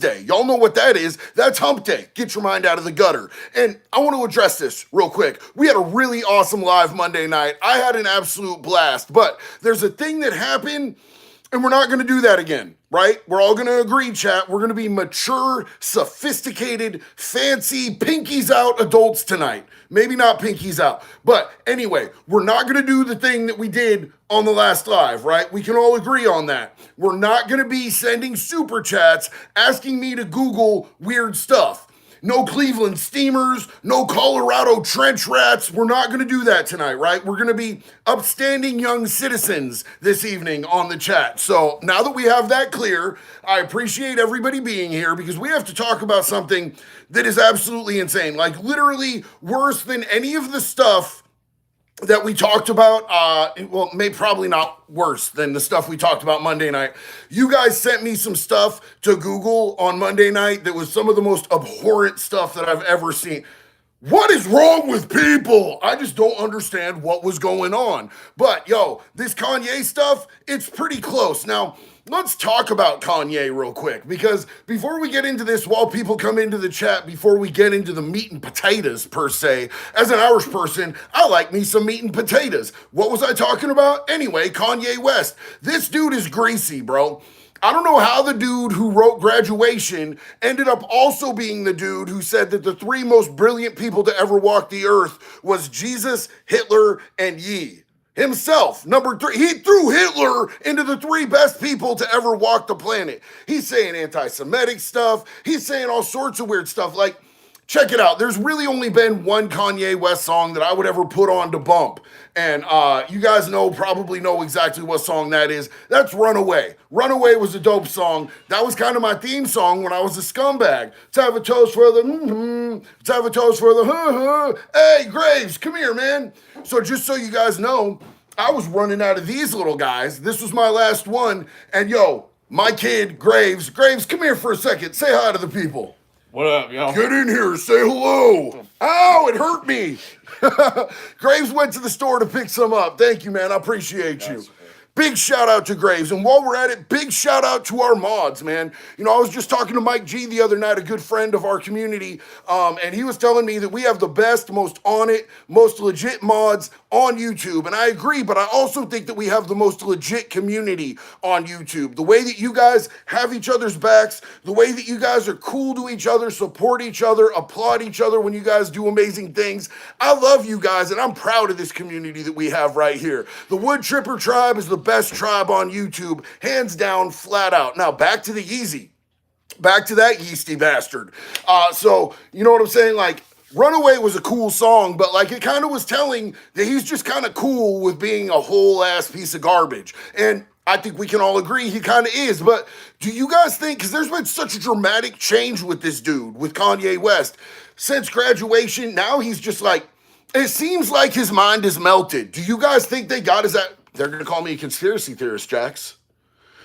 day. Y'all know what that is. That's hump day. Get your mind out of the gutter. And I want to address this real quick. We had a really awesome live Monday night. I had an absolute blast, but there's a thing that happened and we're not going to do that again, right? We're all going to agree, chat. We're going to be mature, sophisticated, fancy, pinkies out adults tonight. Maybe not pinkies out. But anyway, we're not going to do the thing that we did on the last live, right? We can all agree on that. We're not going to be sending super chats asking me to Google weird stuff. No Cleveland Steamers, no Colorado trench rats. We're not going to do that tonight, right? We're going to be upstanding young citizens this evening on the chat. So now that we have that clear, I appreciate everybody being here because we have to talk about something that is absolutely insane. Like literally worse than any of the stuff that we talked about, well, maybe probably not worse than the stuff we talked about Monday night. You guys sent me some stuff to Google on Monday night that was some of the most abhorrent stuff that I've ever seen. What is wrong with people? I just don't understand what was going on. But yo, this Kanye stuff, it's pretty close. Now, let's talk about Kanye real quick because before we get into this, while people come into the chat, before we get into the meat and potatoes per se, as an Irish person, I like me some meat and potatoes. What was I talking about? Anyway, Kanye West. This dude is greasy, bro. I don't know how the dude who wrote Graduation ended up also being the dude who said that the three most brilliant people to ever walk the earth was Jesus, Hitler, and Ye. Himself, number three. He threw Hitler into the three best people to ever walk the planet. He's saying anti-Semitic stuff. He's saying all sorts of weird stuff. Like, check it out. There's really only been one Kanye West song that I would ever put on to bump. And you guys probably know exactly what song that is. That's Runaway. Runaway was a dope song. That was kind of my theme song when I was a scumbag. Let's have a toast for the let's have a toast for the Hey, Graves, come here, man. So just so you guys know, I was running out of these little guys. This was my last one. And yo, my kid, Graves, come here for a second. Say hi to the people. What up, yo? Get in here, say hello. Ow, it hurt me. Graves went to the store to pick some up. Thank you, man. I appreciate you. Big shout out to Graves. And while we're at it, big shout out to our mods, man. You know, I was just talking to Mike G the other night, a good friend of our community, and he was telling me that we have the best, most on it, most legit mods on YouTube. And I agree, but I also think that we have the most legit community on YouTube. The way that you guys have each other's backs, the way that you guys are cool to each other, support each other, applaud each other when you guys do amazing things. I love you guys, and I'm proud of this community that we have right here. The Wood Tripper Tribe is the best tribe on YouTube, hands down, flat out. Now, back to the Yeezy. Back to that yeasty bastard. So, you know what I'm saying? Like, Runaway was a cool song, but like it kind of was telling that he's just kind of cool with being a whole ass piece of garbage. And I think we can all agree he kind of is. But do you guys think, because there's been such a dramatic change with this dude, with Kanye West, since Graduation, now he's just like, it seems like his mind is melted. Do you guys think they got his... They're going to call me a conspiracy theorist, Jax.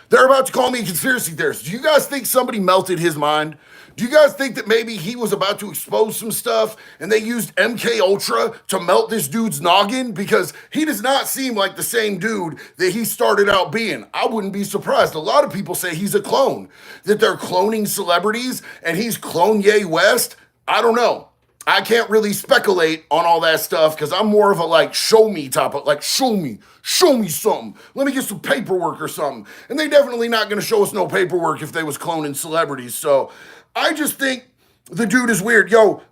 They're about to call me a conspiracy theorist. Do you guys think somebody melted his mind? Do you guys think that maybe he was about to expose some stuff and they used MK Ultra to melt this dude's noggin? Because he does not seem like the same dude that he started out being. I wouldn't be surprised. A lot of people say he's a clone, that they're cloning celebrities and he's Kanye West. I don't know. I can't really speculate on all that stuff because I'm more of a like show me type of like show me something. Let me get some paperwork or something. And they definitely not going to show us no paperwork if they was cloning celebrities. So I just think the dude is weird. Yo,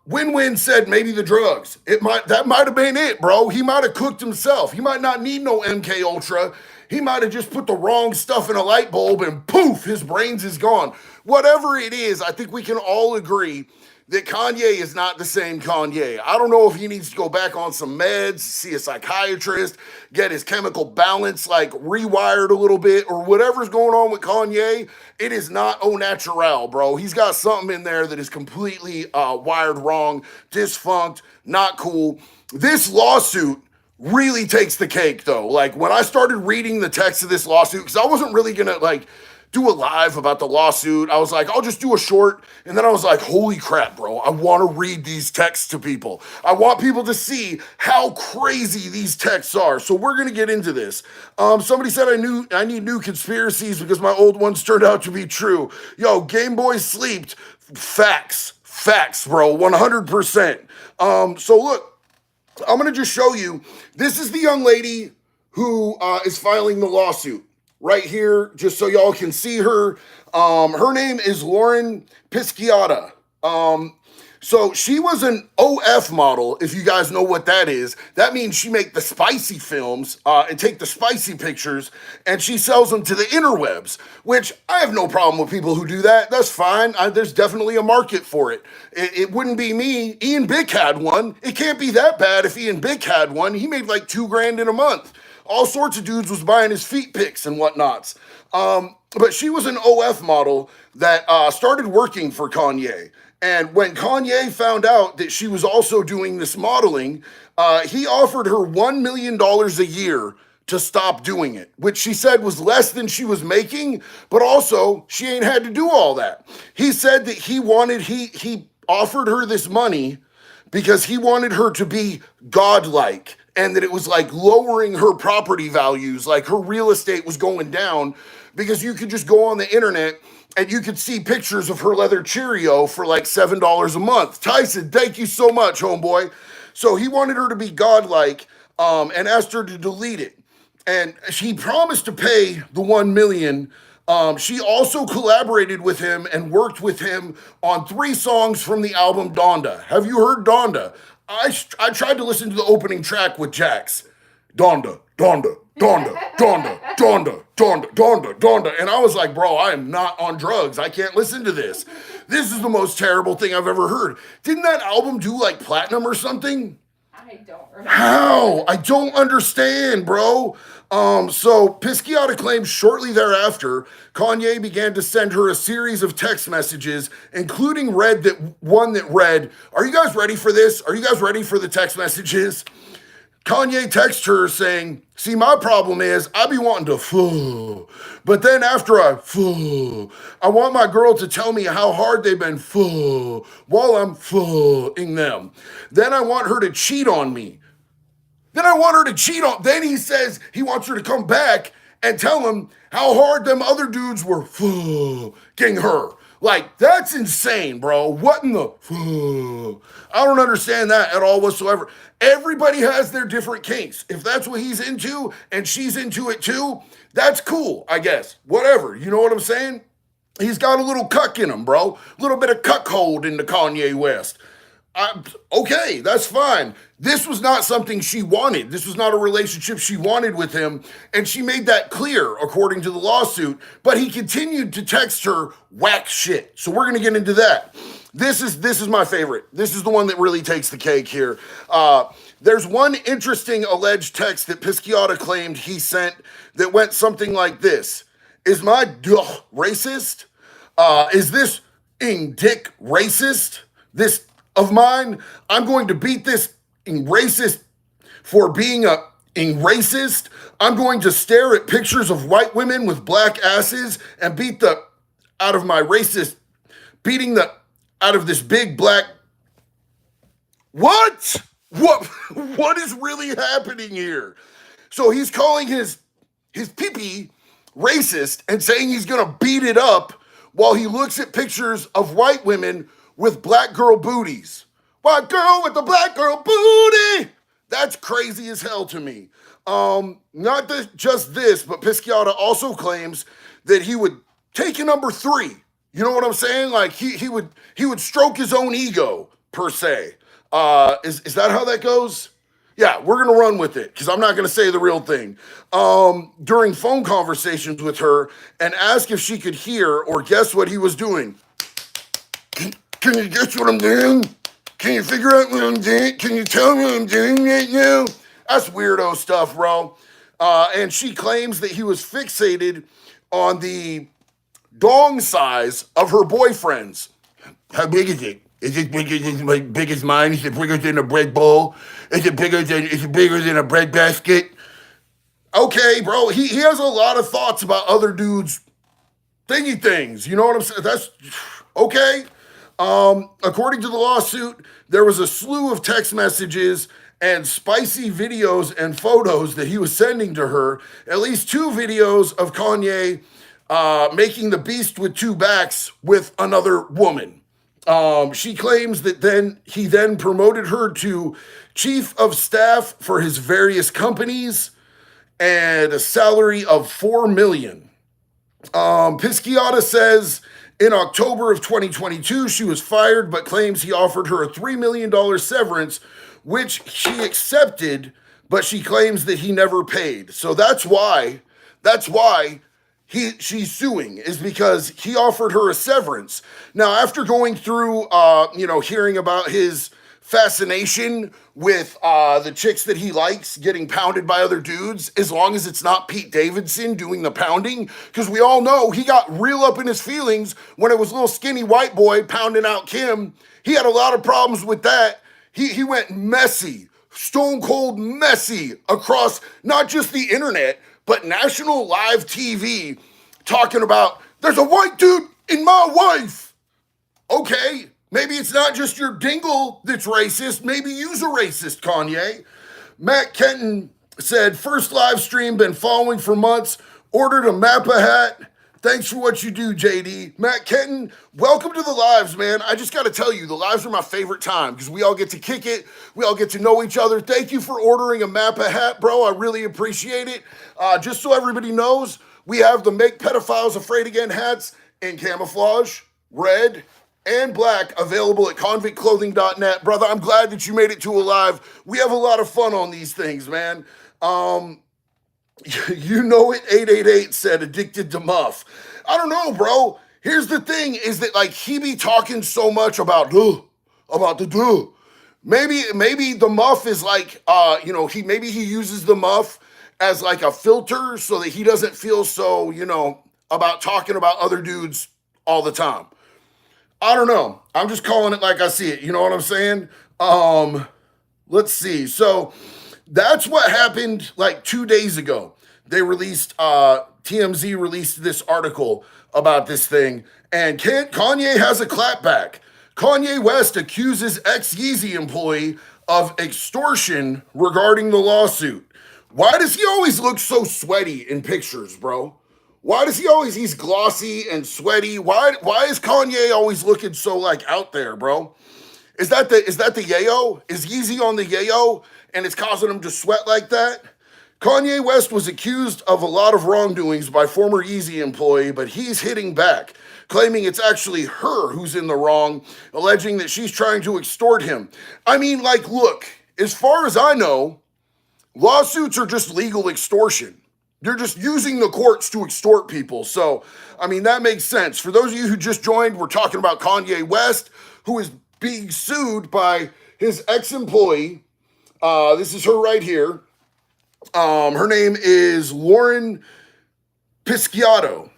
Win-Win said maybe the drugs. That might have been it, bro. He might have cooked himself. He might not need no MK Ultra. He might have just put the wrong stuff in a light bulb and poof, his brains is gone. Whatever it is, I think we can all agree that Kanye is not the same Kanye. I don't know if he needs to go back on some meds, see a psychiatrist, get his chemical balance like rewired a little bit, or whatever's going on with Kanye. It is not au naturel, bro. He's got something in there that is completely wired wrong, dysfunct, not cool. This lawsuit really takes the cake, though. Like, when I started reading the text of this lawsuit, because I wasn't really gonna, like, do a live about the lawsuit. I was like, I'll just do a short. And then I was like, holy crap, bro. I want to read these texts to people. I want people to see how crazy these texts are. So we're going to get into this. Somebody said I need new conspiracies because my old ones turned out to be true. Yo, Game Boy sleeped. Facts, bro. 100%. So look, I'm going to just show you. This is the young lady who is filing the lawsuit right here, just so y'all can see her. Her name is Lauren Pisciata. So she was an OF model, if you guys know what that is. That means she make the spicy films and take the spicy pictures, and she sells them to the interwebs, which I have no problem with people who do that. That's fine. There's definitely a market for it. It wouldn't be me. Ian Bick had one. It can't be that bad if Ian Bick had one. He made like $2,000 in a month. All sorts of dudes was buying his feet pics and whatnots. But she was an OF model that started working for Kanye. And when Kanye found out that she was also doing this modeling, he offered her $1 million a year to stop doing it, which she said was less than she was making, but also she ain't had to do all that. He said that he offered her this money because he wanted her to be godlike, and that it was like lowering her property values, like her real estate was going down, because you could just go on the internet and you could see pictures of her leather Cheerio for like $7 a month. Tyson, thank you so much, homeboy. So he wanted her to be godlike and asked her to delete it. And she promised to pay the $1 million. She also collaborated with him and worked with him on 3 songs from the album Donda. Have you heard Donda? I tried to listen to the opening track with Jax. Donda. And I was like, bro, I am not on drugs. I can't listen to this. This is the most terrible thing I've ever heard. Didn't that album do like platinum or something? I don't remember. How? I don't understand, bro. So Pisciata claims shortly thereafter, Kanye began to send her a series of text messages, including one that read, are you guys ready for this? Are you guys ready for the text messages? Kanye texted her saying, see, my problem is I be wanting to fuh, but then after I fuh, I want my girl to tell me how hard they've been fuh while I'm fuhing them. Then I want her to cheat on me. Then he says he wants her to come back and tell him how hard them other dudes were fucking her. Like, that's insane, bro. What in the I don't understand that at all whatsoever. Everybody has their different kinks. If that's what he's into and she's into it too, that's cool, I guess. Whatever. You know what I'm saying? He's got a little cuck in him, bro. A little bit of cuckold into Kanye West. Okay, that's fine. This was not something she wanted. This was not a relationship she wanted with him, and she made that clear, according to the lawsuit, but he continued to text her whack shit. So we're going to get into that. This is my favorite. This is the one that really takes the cake here. There's one interesting alleged text that Pisciata claimed he sent that went something like this. Is my racist? Is this dick racist? This of mine? I'm going to beat this racist for being a racist. I'm going to stare at pictures of white women with black asses and beating the out of this big black. What is really happening here? So he's calling his pee-pee racist and saying he's gonna beat it up while he looks at pictures of white women with black girl booties. White girl with the black girl booty. That's crazy as hell to me. Not just this, but Pisciata also claims that he would take a number 3. You know what I'm saying? Like he would stroke his own ego, per se. Is that how that goes? Yeah, we're gonna run with it because I'm not gonna say the real thing. During phone conversations with her and ask if she could hear or guess what he was doing. Can you guess what I'm doing? Can you figure out what I'm doing? Can you tell me what I'm doing right now? That's weirdo stuff, bro. And she claims that he was fixated on the dong size of her boyfriends. How big is it? Is it bigger than big as mine? Is it bigger than a bread bowl? Is it bigger than a bread basket? Okay, bro. He has a lot of thoughts about other dudes' thingy things. You know what I'm saying? That's okay. According to the lawsuit, there was a slew of text messages and spicy videos and photos that he was sending to her. At least two videos of Kanye making the beast with two backs with another woman. She claims that he then promoted her to chief of staff for his various companies and a salary of $4 million. Pisciata says in October of 2022, she was fired, but claims he offered her a $3 million severance, which she accepted, but she claims that he never paid. So that's why she's suing, is because he offered her a severance. Now, after going through, hearing about his fascination with the chicks that he likes getting pounded by other dudes, as long as it's not Pete Davidson doing the pounding, because we all know he got real up in his feelings when it was little skinny white boy pounding out Kim. He had a lot of problems with that. He went messy, stone cold messy across not just the internet, but national live TV, talking about, there's a white dude in my wife. Okay, maybe it's not just your dingle that's racist. Maybe you's a racist, Kanye. Matt Kenton said, first live stream, been following for months, ordered a Mappa hat. Thanks for what you do, JD. Matt Kenton, welcome to the lives, man. I just got to tell you, the lives are my favorite time because we all get to kick it. We all get to know each other. Thank you for ordering a Mappa hat, bro. I really appreciate it. Just so everybody knows, we have the Make Pedophiles Afraid Again hats in camouflage, red, and black, available at convictclothing.net. Brother, I'm glad that you made it to a live. We have a lot of fun on these things, man. You know it, 888 said, addicted to Muff. I don't know, bro. Here's the thing, is that, like, he be talking so much about the duh. Maybe the Muff is like, he uses the Muff as like a filter so that he doesn't feel so, about talking about other dudes all the time. I don't know. I'm just calling it like I see it. You know what I'm saying? Let's see. So that's what happened like 2 days ago. They released, TMZ released this article about this thing, and Kanye has a clapback. Kanye West accuses ex-Yeezy employee of extortion regarding the lawsuit. Why does he always look so sweaty in pictures, bro? Why does he's glossy and sweaty? Why is Kanye always looking so like out there, bro? Is that the yayo? Is Yeezy on the yayo and it's causing him to sweat like that? Kanye West was accused of a lot of wrongdoings by former Yeezy employee, but he's hitting back, claiming it's actually her who's in the wrong, alleging that she's trying to extort him. I mean, like, look, as far as I know, lawsuits are just legal extortion. You're just using the courts to extort people. So, I mean, that makes sense. For those of you who just joined, we're talking about Kanye West, who is being sued by his ex-employee. This is her right here. Her name is Lauren Pisciata.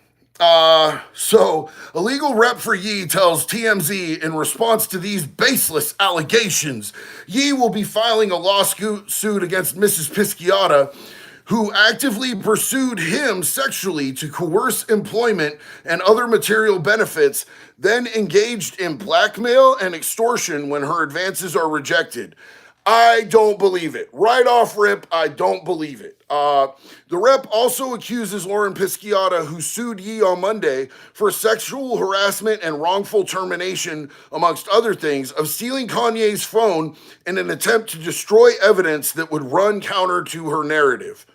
So a legal rep for Ye tells TMZ, in response to these baseless allegations, Ye will be filing a lawsuit against Mrs. Pisciata, who actively pursued him sexually to coerce employment and other material benefits, then engaged in blackmail and extortion when her advances are rejected. I don't believe it. Right off rip, I don't believe it. The rep also accuses Lauren Pisciata, who sued Ye on Monday for sexual harassment and wrongful termination, amongst other things, of stealing Kanye's phone in an attempt to destroy evidence that would run counter to her narrative.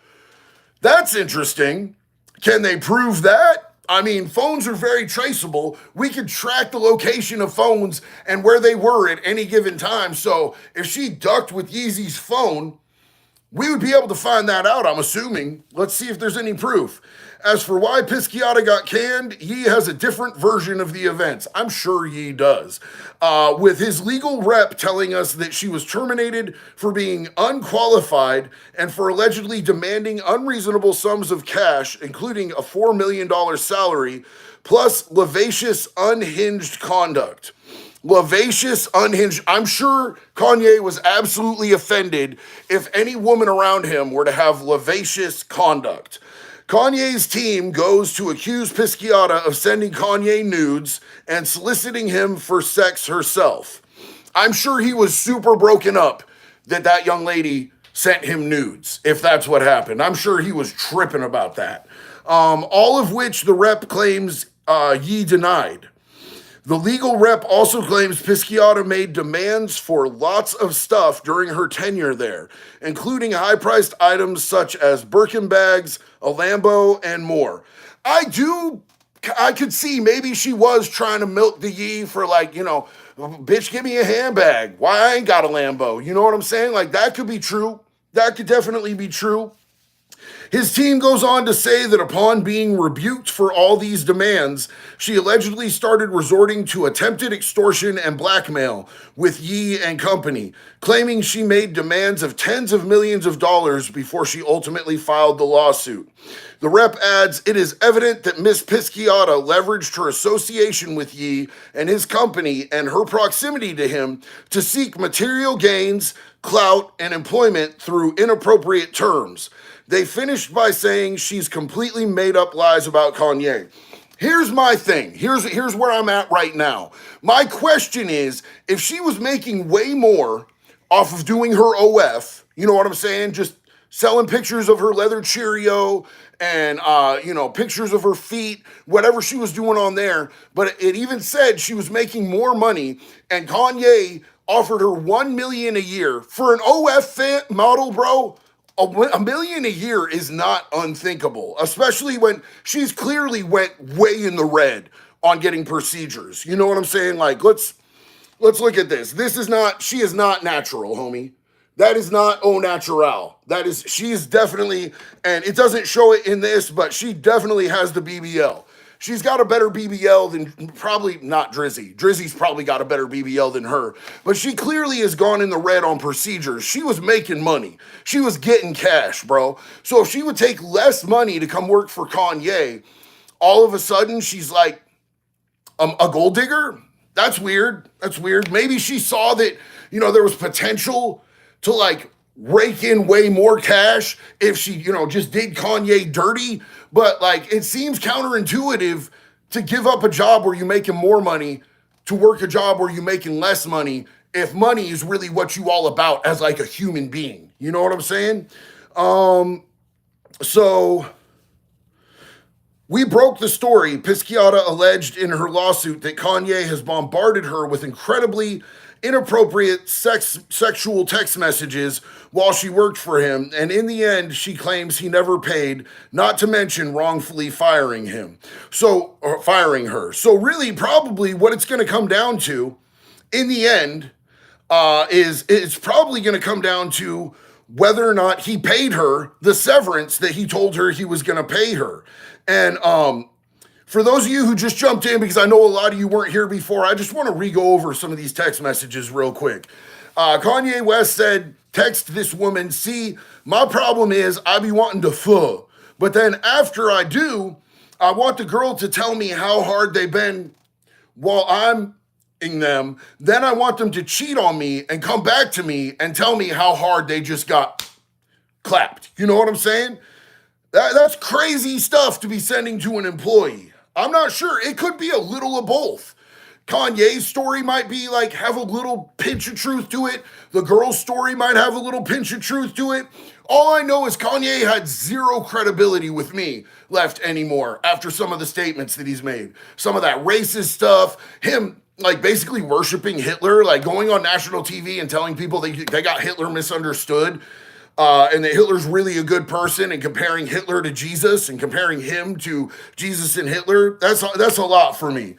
That's interesting. Can they prove that? I mean, phones are very traceable. We could track the location of phones and where they were at any given time. So if she ducked with Yeezy's phone, we would be able to find that out, I'm assuming. Let's see if there's any proof. As for why Pisciata got canned, Ye has a different version of the events. I'm sure Ye does. With his legal rep telling us that she was terminated for being unqualified and for allegedly demanding unreasonable sums of cash, including a $4 million salary, plus lascivious, unhinged conduct. Lascivious, unhinged. I'm sure Kanye was absolutely offended if any woman around him were to have lascivious conduct. Kanye's team goes to accuse Pisciotta of sending Kanye nudes and soliciting him for sex herself. I'm sure he was super broken up that young lady sent him nudes, if that's what happened. I'm sure he was tripping about that. All of which the rep claims Ye denied. The legal rep also claims Pisciotta made demands for lots of stuff during her tenure there, including high-priced items such as Birkin bags, a Lambo, and more. I could see maybe she was trying to milk the Ye for like, bitch, give me a handbag. Why I ain't got a Lambo? You know what I'm saying? Like, that could be true. That could definitely be true. His team goes on to say that upon being rebuked for all these demands, she allegedly started resorting to attempted extortion and blackmail with Ye and company, claiming she made demands of tens of millions of dollars before she ultimately filed the lawsuit. The rep adds, it is evident that Miss Pisciotta leveraged her association with Ye and his company and her proximity to him to seek material gains, clout, and employment through inappropriate terms. They finished by saying she's completely made up lies about Kanye. Here's my thing. Here's where I'm at right now. My question is, if she was making way more off of doing her OF, you know what I'm saying? Just selling pictures of her leather Cheerio and, pictures of her feet, whatever she was doing on there. But it even said she was making more money, and Kanye offered her $1 million a year for an OF model, bro. $1 million a year is not unthinkable, especially when she's clearly went way in the red on getting procedures. You know what I'm saying? Like, let's look at this. She is not natural, homie. That is not au natural. She is definitely, and it doesn't show it in this, but she definitely has the BBL. She's got a better BBL than probably not Drizzy. Drizzy's probably got a better BBL than her. But she clearly has gone in the red on procedures. She was making money. She was getting cash, bro. So if she would take less money to come work for Kanye, all of a sudden she's like a gold digger? That's weird. That's weird. Maybe she saw that, there was potential to like rake in way more cash if she, just did Kanye dirty. But like, it seems counterintuitive to give up a job where you're making more money to work a job where you're making less money if money is really what you all about as like a human being. You know what I'm saying? So we broke the story. Pisciotta alleged in her lawsuit that Kanye has bombarded her with incredibly inappropriate sexual text messages while she worked for him, and in the end, she claims he never paid, not to mention wrongfully firing her. So really, probably what it's going to come down to, in the end, is it's probably going to come down to whether or not he paid her the severance that he told her he was going to pay her. And for those of you who just jumped in, because I know a lot of you weren't here before, I just want to re-go over some of these text messages real quick. Kanye West said, text this woman, see, my problem is I be wanting to fuck. But then after I do, I want the girl to tell me how hard they've been while I'm in them. Then I want them to cheat on me and come back to me and tell me how hard they just got clapped. You know what I'm saying? That's crazy stuff to be sending to an employee. I'm not sure. It could be a little of both. Kanye's story might be like have a little pinch of truth to it. The girl's story might have a little pinch of truth to it. All I know is Kanye had zero credibility with me left anymore after some of the statements that he's made. Some of that racist stuff, him like basically worshiping Hitler, like going on national TV and telling people they got Hitler misunderstood. And that Hitler's really a good person, and comparing Hitler to Jesus and comparing him to Jesus and Hitler, that's a lot for me.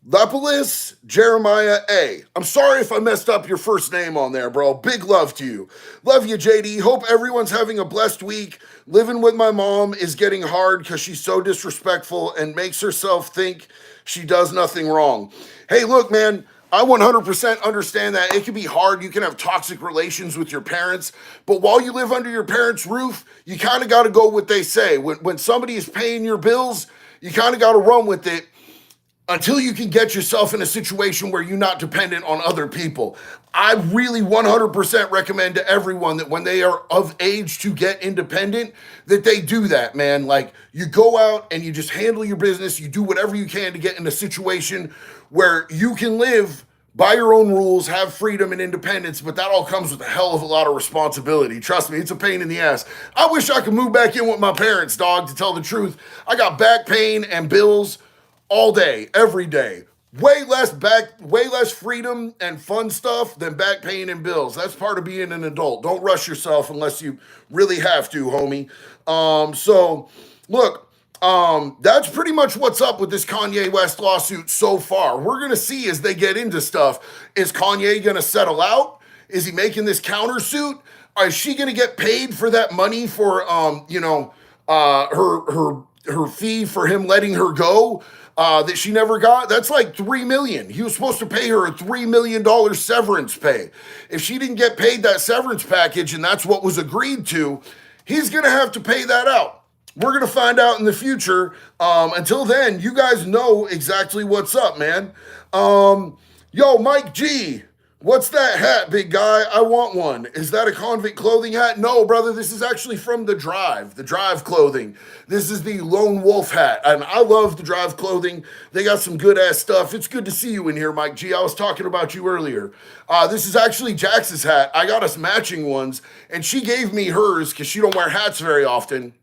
Lepolis Jeremiah A. I'm sorry if I messed up your first name on there, bro. Big love to you. Love you, JD. Hope everyone's having a blessed week. Living with my mom is getting hard because she's so disrespectful and makes herself think she does nothing wrong. Hey, look, man, I 100% understand that. It can be hard. You can have toxic relations with your parents, but while you live under your parents' roof, you kind of got to go what they say. When somebody is paying your bills, you kind of got to run with it. until you can get yourself in a situation where you're not dependent on other people. I really 100% recommend to everyone that when they are of age to get independent, that they do that, man. Like, you go out and you just handle your business, you do whatever you can to get in a situation where you can live by your own rules, have freedom and independence, but that all comes with a hell of a lot of responsibility. Trust me, it's a pain in the ass. I wish I could move back in with my parents, dog, to tell the truth. I got back pain and bills all day, every day. Way less freedom and fun stuff than back pain and bills. That's part of being an adult. Don't rush yourself unless you really have to, homie. So look, that's pretty much what's up with this Kanye West lawsuit so far. We're gonna see as they get into stuff. Is Kanye gonna settle out? Is he making this countersuit? Is she gonna get paid for that money for her fee for him letting her go? That she never got? That's like $3 million. He was supposed to pay her a $3 million severance pay. If she didn't get paid that severance package and that's what was agreed to, he's gonna have to pay that out. We're gonna find out in the future. Until then, you guys know exactly what's up, man. Yo, Mike G, what's that hat, big guy? I want one. Is that a convict clothing hat? No, brother, this is actually from the Drive clothing. This is the Lone Wolf hat, and I love the Drive clothing. They got some good-ass stuff. It's good to see you in here, Mike G. I was talking about you earlier. This is actually Jax's hat. I got us matching ones, and she gave me hers because she don't wear hats very often.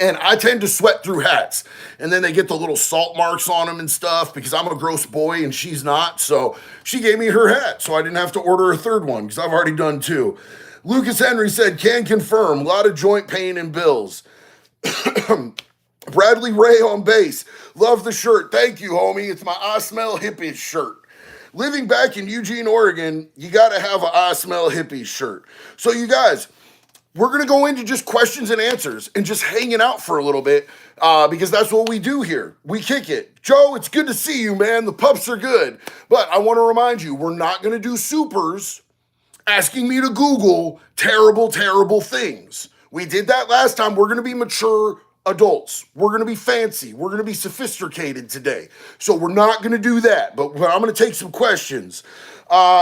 And I tend to sweat through hats. And then they get the little salt marks on them and stuff because I'm a gross boy and she's not. So she gave me her hat so I didn't have to order a third one because I've already done two. Lucas Henry said, can confirm, a lot of joint pain and bills. Bradley Ray on bass. Love the shirt. Thank you, homie. It's my I Smell Hippies shirt. Living back in Eugene, Oregon, you got to have a I Smell Hippies shirt. So you guys, we're going to go into just questions and answers and just hanging out for a little bit because that's what we do here. We kick it. Joe, it's good to see you, man. The pups are good. But I want to remind you, we're not going to do supers asking me to Google terrible, terrible things. We did that last time. We're going to be mature adults. We're going to be fancy. We're going to be sophisticated today. So we're not going to do that. But I'm going to take some questions.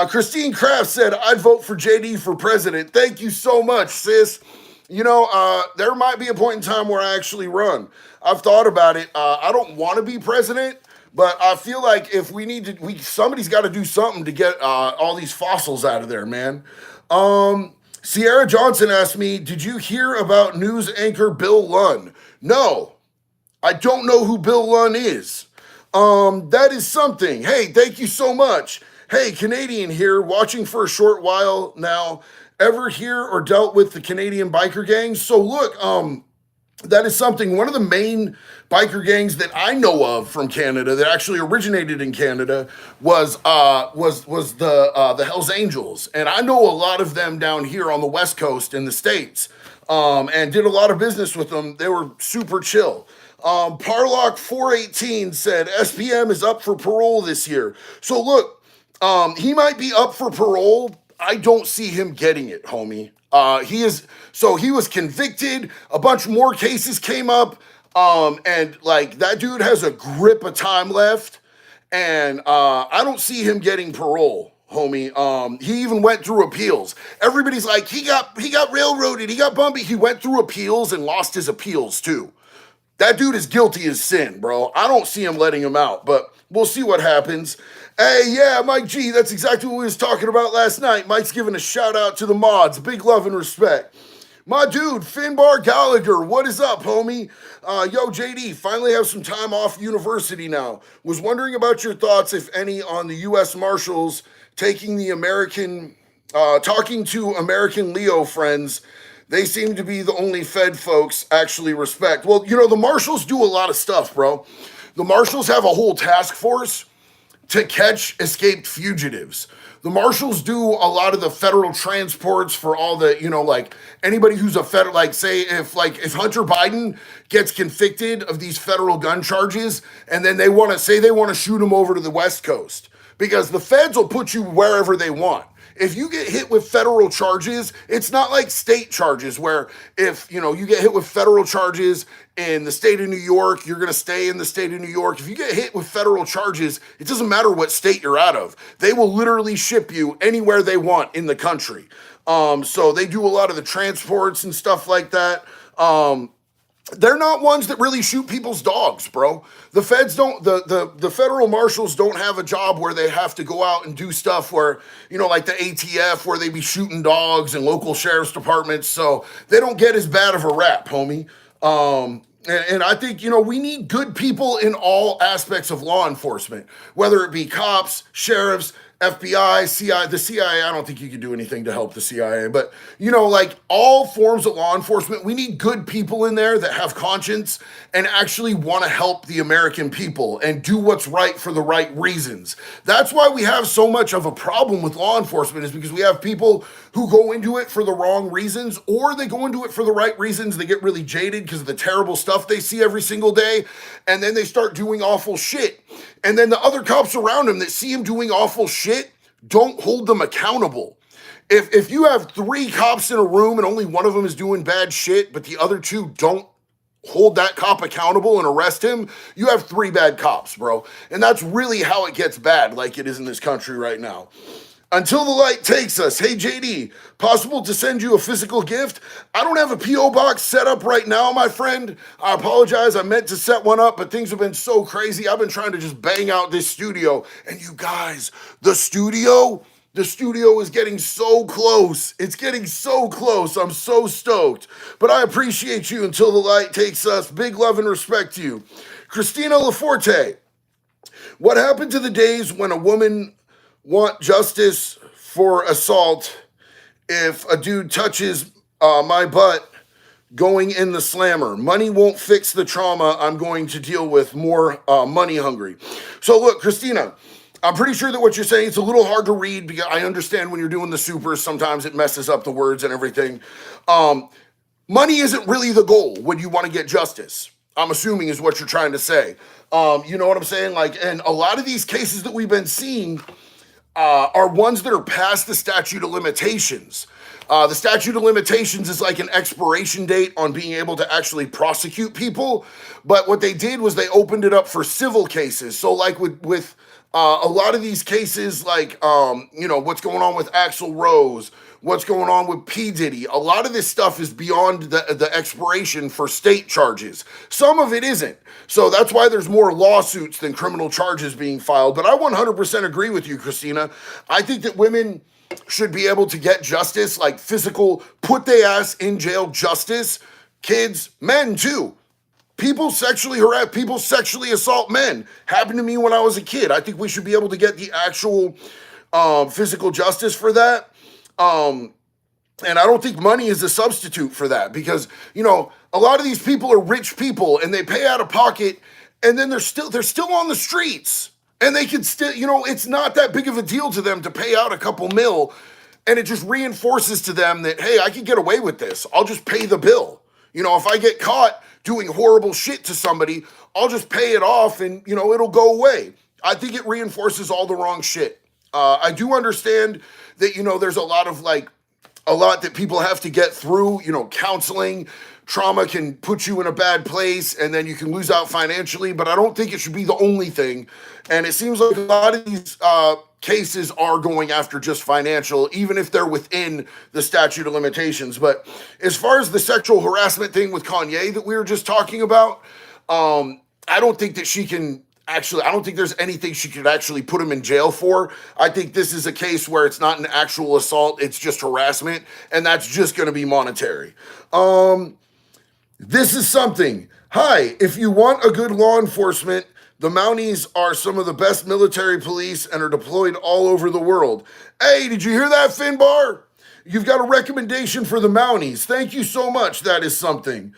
Christine Kraft said, I'd vote for JD for president. Thank you so much, sis. You know, there might be a point in time where I actually run. I've thought about it. I don't want to be president, but I feel like if we need to, somebody's got to do something to get all these fossils out of there, man. Sierra Johnson asked me, did you hear about news anchor Bill Lunn? No, I don't know who Bill Lunn is. That is something. Hey, thank you so much. Hey, Canadian here, watching for a short while now. Ever hear or dealt with the Canadian biker gangs? So look, that is something. One of the main biker gangs that I know of from Canada that actually originated in Canada was the Hells Angels, and I know a lot of them down here on the West Coast in the States, and did a lot of business with them. They were super chill. Parlock 418 said SPM is up for parole this year. So look. He might be up for parole. I don't see him getting it, homie. He was convicted. A bunch more cases came up. And like that dude has a grip of time left. And I don't see him getting parole, homie. He even went through appeals. Everybody's like, he got railroaded, he got bumpy. He went through appeals and lost his appeals too. That dude is guilty as sin, bro. I don't see him letting him out, but we'll see what happens. Hey, yeah, Mike G, that's exactly what we was talking about last night. Mike's giving a shout out to the mods. Big love and respect. My dude, Finbar Gallagher, what is up, homie? Yo, JD, finally have some time off university now. Was wondering about your thoughts, if any, on the U.S. Marshals talking to American Leo friends. They seem to be the only Fed folks actually respect. Well, you know, the Marshals do a lot of stuff, bro. The Marshals have a whole task force to catch escaped fugitives. The Marshals do a lot of the federal transports for all the, you know, like anybody who's a federal, like say if Hunter Biden gets convicted of these federal gun charges and then they want to shoot him over to the West Coast because the feds will put you wherever they want. if you get hit with federal charges, it's not like state charges where if, you get hit with federal charges in the state of New York, you're going to stay in the state of New York. If you get hit with federal charges, it doesn't matter what state you're out of. They will literally ship you anywhere they want in the country. So they do a lot of the transports and stuff like that. They're not ones that really shoot people's dogs, bro. The feds don't, the federal marshals don't have a job where they have to go out and do stuff where, like the ATF, where they be shooting dogs and local sheriff's departments. So they don't get as bad of a rap, homie. And I think, we need good people in all aspects of law enforcement, whether it be cops, sheriffs, FBI, CIA. The CIA, I don't think you can do anything to help the CIA, but like all forms of law enforcement, we need good people in there that have conscience and actually want to help the American people and do what's right for the right reasons. That's why we have so much of a problem with law enforcement, is because we have people who go into it for the wrong reasons, or they go into it for the right reasons. They get really jaded because of the terrible stuff they see every single day, and then they start doing awful shit. And then the other cops around them that see him doing awful shit don't hold them accountable. If you have 3 cops in a room and only one of them is doing bad shit, but the other 2 don't hold that cop accountable and arrest him, you have 3 bad cops, bro. And that's really how it gets bad, like it is in this country right now. Until the light takes us. Hey, JD, possible to send you a physical gift? I don't have a P.O. box set up right now, my friend. I apologize. I meant to set one up, but things have been so crazy. I've been trying to just bang out this studio. And you guys, the studio is getting so close. It's getting so close. I'm so stoked. But I appreciate you until the light takes us. Big love and respect to you. Christina Laforte, what happened to the days when a woman want justice for assault if a dude touches my butt going in the slammer? Money won't fix the trauma I'm going to deal with, more money hungry. So look, Christina, I'm pretty sure that what you're saying, it's a little hard to read because I understand when you're doing the supers, sometimes it messes up the words and everything. Money isn't really the goal when you want to get justice, I'm assuming is what you're trying to say. You know what I'm saying? And a lot of these cases that we've been seeing are ones that are past the statute of limitations. The statute of limitations is like an expiration date on being able to actually prosecute people. But what they did was they opened it up for civil cases. So like with a lot of these cases, like, what's going on with Axl Rose, what's going on with P. Diddy, a lot of this stuff is beyond the expiration for state charges. Some of it isn't. So that's why there's more lawsuits than criminal charges being filed. But I 100% agree with you, Christina. I think that women should be able to get justice, like physical, put their ass in jail justice. Kids, men too. People sexually harass, people sexually assault men. Happened to me when I was a kid. I think we should be able to get the actual physical justice for that. And I don't think money is a substitute for that because, a lot of these people are rich people and they pay out of pocket and then they're still on the streets and they can still, it's not that big of a deal to them to pay out a couple mil, and it just reinforces to them that, hey, I can get away with this. I'll just pay the bill. If I get caught doing horrible shit to somebody, I'll just pay it off and, it'll go away. I think it reinforces all the wrong shit. I do understand that, there's a lot that people have to get through, counseling. Trauma can put you in a bad place and then you can lose out financially, but I don't think it should be the only thing. And it seems like a lot of these cases are going after just financial, even if they're within the statute of limitations. But as far as the sexual harassment thing with Kanye that we were just talking about, I don't think that she can actually, I don't think there's anything she could actually put him in jail for. I think this is a case where it's not an actual assault, it's just harassment, and that's just going to be monetary. This is something. Hi, if you want a good law enforcement, the Mounties are some of the best military police and are deployed all over the world. Hey, did you hear that, Finbar? You've got a recommendation for the Mounties. Thank you so much. That is something.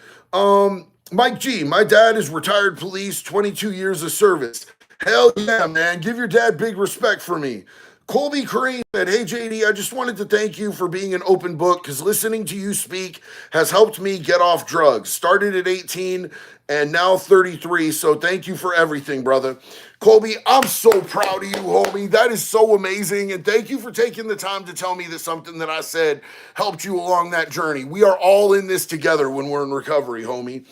Mike G, my dad is retired police, 22 years of service. Hell yeah, man. Give your dad big respect for me. Colby Kareem said, "Hey JD, I just wanted to thank you for being an open book because listening to you speak has helped me get off drugs. Started at 18 and now 33. So thank you for everything, brother." Colby, I'm so proud of you, homie. That is so amazing. And thank you for taking the time to tell me that something that I said helped you along that journey. We are all in this together when we're in recovery, homie.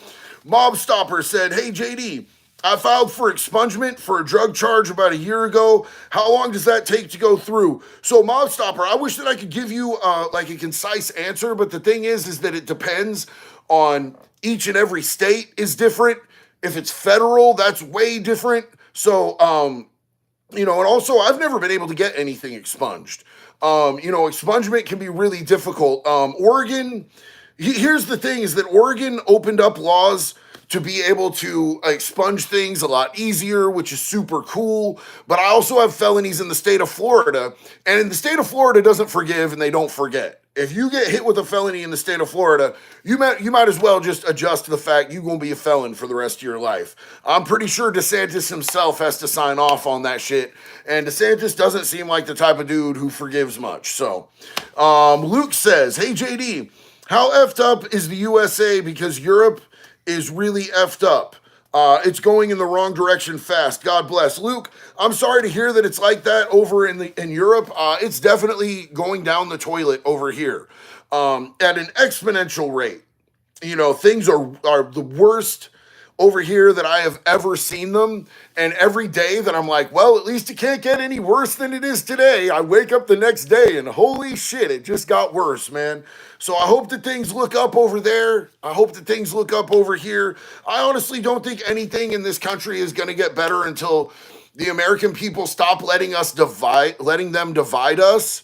Mob Stopper said, "Hey JD, I filed for expungement for a drug charge about a year ago. How long does that take to go through?" So, Mob Stopper, I wish that I could give you like a concise answer, but the thing is that it depends on each and every state is different. If it's federal, that's way different. So, and also I've never been able to get anything expunged. Expungement can be really difficult. Oregon, here's the thing is that Oregon opened up laws to be able to expunge things a lot easier, which is super cool. But I also have felonies in the state of Florida, and in the state of Florida doesn't forgive and they don't forget. If you get hit with a felony in the state of Florida, you might as well just adjust to the fact you're going to be a felon for the rest of your life. I'm pretty sure DeSantis himself has to sign off on that shit, and DeSantis doesn't seem like the type of dude who forgives much. So, Luke says, "Hey JD, how effed up is the USA because Europe is really effed up. It's going in the wrong direction fast. God bless." Luke, I'm sorry to hear that it's like that over in Europe. It's definitely going down the toilet over here at an exponential rate. Things are the worst over here that I have ever seen them. And every day that I'm like, well, at least it can't get any worse than it is today, I wake up the next day and holy shit, it just got worse, man. So I hope that things look up over there. I hope that things look up over here. I honestly don't think anything in this country is going to get better until the American people stop letting them divide us,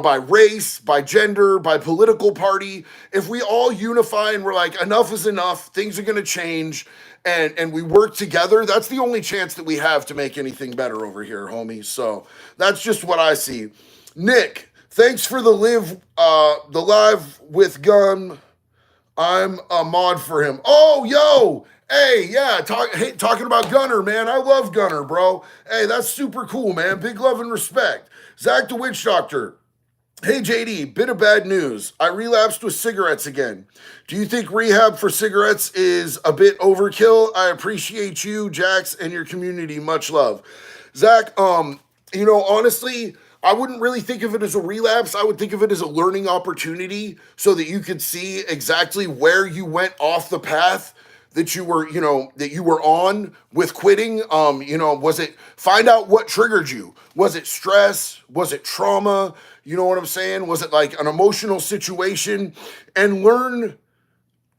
by race, by gender, by political party. If we all unify and we're like, enough is enough, things are going to change, and we work together, that's the only chance that we have to make anything better over here, homie. So that's just what I see. Nick, thanks for the live with Gun. I'm a mod for him. Oh, yo, hey, yeah, talking about Gunner, man. I love Gunner, bro. Hey, that's super cool, man. Big love and respect. Zach the Witch Doctor. "Hey JD, bit of bad news. I relapsed with cigarettes again. Do you think rehab for cigarettes is a bit overkill? I appreciate you, Jax, and your community. Much love." Zach, honestly, I wouldn't really think of it as a relapse. I would think of it as a learning opportunity so that you could see exactly where you went off the path that you were on with quitting. Was it, find out what triggered you? Was it stress? Was it trauma? You know what I'm saying? Was it like an emotional situation? And learn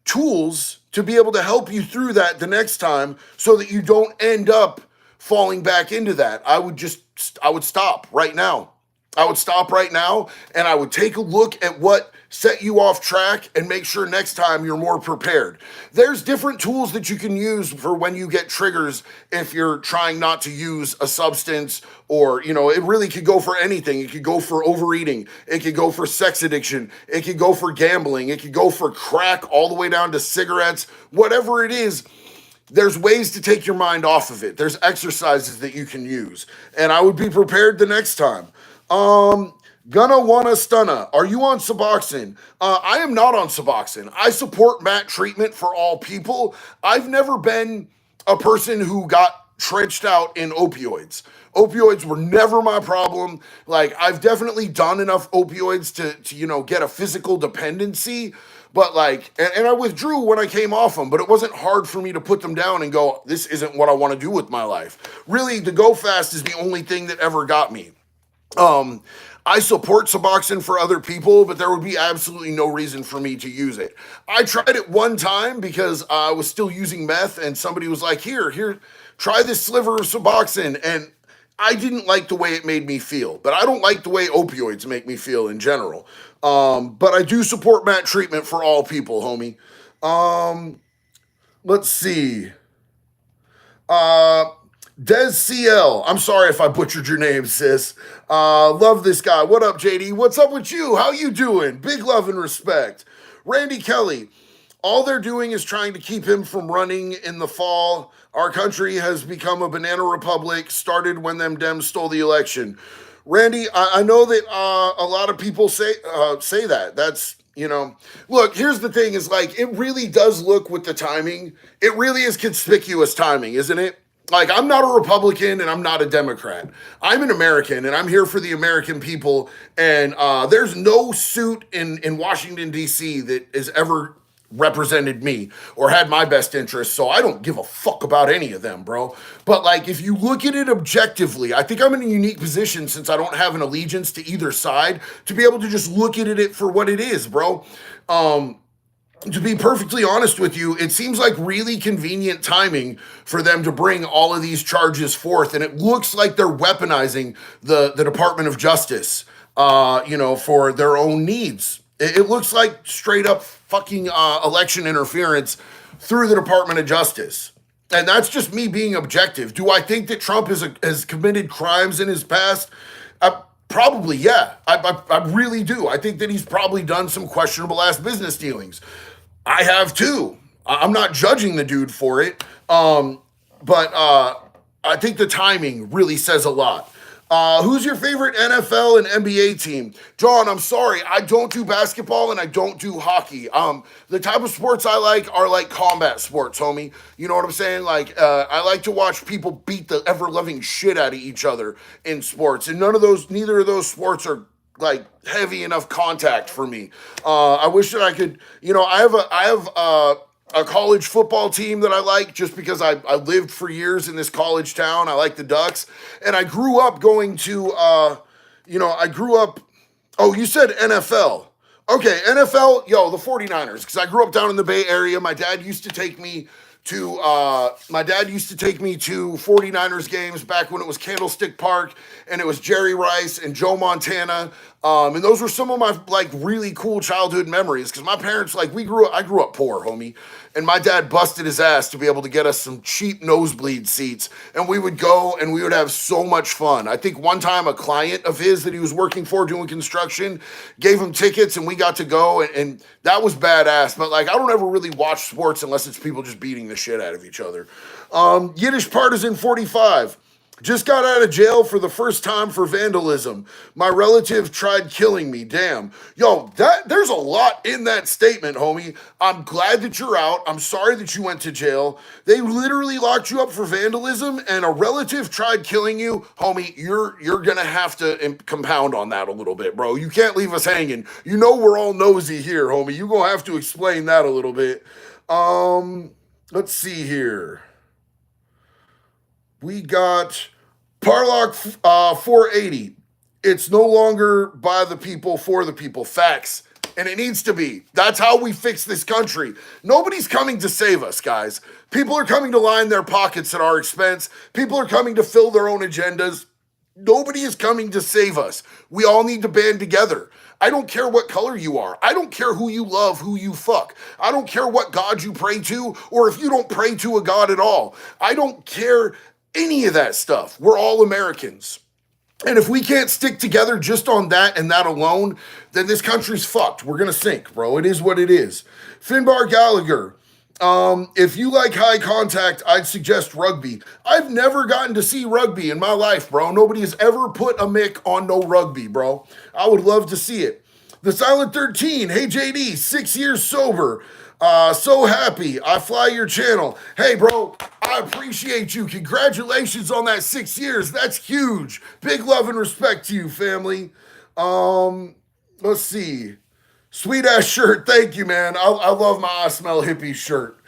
tools to be able to help you through that the next time so that you don't end up falling back into that. I would stop right now. I would stop right now and I would take a look at what set you off track and make sure next time you're more prepared. There's different tools that you can use for when you get triggers if you're trying not to use a substance, or, it really could go for anything. It could go for overeating. It could go for sex addiction. It could go for gambling. It could go for crack all the way down to cigarettes. Whatever it is, there's ways to take your mind off of it. There's exercises that you can use. And I would be prepared the next time. Gonna wanna stunna. Are you on Suboxone? I am not on Suboxone. I support MAT treatment for all people. I've never been a person who got trenched out in opioids. Opioids were never my problem. Like, I've definitely done enough opioids to get a physical dependency, but and I withdrew when I came off them, but it wasn't hard for me to put them down and go, this isn't what I want to do with my life. Really, the go fast is the only thing that ever got me. I support Suboxone for other people, but there would be absolutely no reason for me to use it. I tried it one time because I was still using meth, and somebody was like, here, try this sliver of Suboxone, and I didn't like the way it made me feel, but I don't like the way opioids make me feel in general. But I do support MAT treatment for all people, homie. Let's see. Des CL, I'm sorry if I butchered your name, sis. Love this guy. What up, JD? What's up with you? How you doing? Big love and respect. Randy Kelly, all they're doing is trying to keep him from running in the fall. Our country has become a banana republic, started when them Dems stole the election. Randy, I know that a lot of people say that. That's, look, here's the thing is like, it really does look with the timing. It really is conspicuous timing, isn't it? Like, I'm not a Republican and I'm not a Democrat. I'm an American and I'm here for the American people. And there's no suit in Washington, D.C. that has ever represented me or had my best interests. So I don't give a fuck about any of them, bro. But like, if you look at it objectively, I think I'm in a unique position since I don't have an allegiance to either side to be able to just look at it for what it is, bro. To be perfectly honest with you, it seems like really convenient timing for them to bring all of these charges forth. And it looks like they're weaponizing the Department of Justice, for their own needs. It looks like straight up fucking election interference through the Department of Justice. And that's just me being objective. Do I think that Trump has committed crimes in his past? Probably, yeah. I really do. I think that he's probably done some questionable ass business dealings. I have too. I'm not judging the dude for it. But I think the timing really says a lot. Who's your favorite NFL and NBA team? John, I'm sorry. I don't do basketball and I don't do hockey. The type of sports I like are like combat sports, homie. You know what I'm saying? Like, I like to watch people beat the ever-loving shit out of each other in sports. And neither of those sports are like heavy enough contact for me. I wish that I could, I have a college football team that I like just because I lived for years in this college town. I like the Ducks. And I grew up going to, oh, you said NFL. Okay, NFL, the 49ers, because I grew up down in the Bay Area. My dad used to take me to 49ers games back when it was Candlestick Park and it was Jerry Rice and Joe Montana. And those were some of my like really cool childhood memories because my parents, like I grew up poor, homie. And my dad busted his ass to be able to get us some cheap nosebleed seats. And we would go and we would have so much fun. I think one time a client of his that he was working for doing construction gave him tickets and we got to go. And that was badass. But like, I don't ever really watch sports unless it's people just beating the shit out of each other. Yiddish Partisan 45. Just got out of jail for the first time for vandalism. My relative tried killing me. Damn. Yo, there's a lot in that statement, homie. I'm glad that you're out. I'm sorry that you went to jail. They literally locked you up for vandalism and a relative tried killing you. Homie, you're going to have to compound on that a little bit, bro. You can't leave us hanging. You know we're all nosy here, homie. You're going to have to explain that a little bit. Let's see here. We got Parlock 480. It's no longer by the people, for the people. Facts. And it needs to be. That's how we fix this country. Nobody's coming to save us, guys. People are coming to line their pockets at our expense. People are coming to fill their own agendas. Nobody is coming to save us. We all need to band together. I don't care what color you are. I don't care who you love, who you fuck. I don't care what God you pray to, or if you don't pray to a God at all. I don't care any of that stuff. We're all Americans. And if we can't stick together just on that and that alone, then this country's fucked. We're going to sink, bro. It is what it is. Finbar Gallagher. If you like high contact, I'd suggest rugby. I've never gotten to see rugby in my life, bro. Nobody has ever put a mick on no rugby, bro. I would love to see it. The Silent 13. Hey, JD, 6 years sober. So happy. I fly your channel. Hey, bro, I appreciate you. Congratulations on that 6 years. That's huge. Big love and respect to you, family. Let's see. Sweet ass shirt. Thank you, man. I love my I Smell Hippie shirt.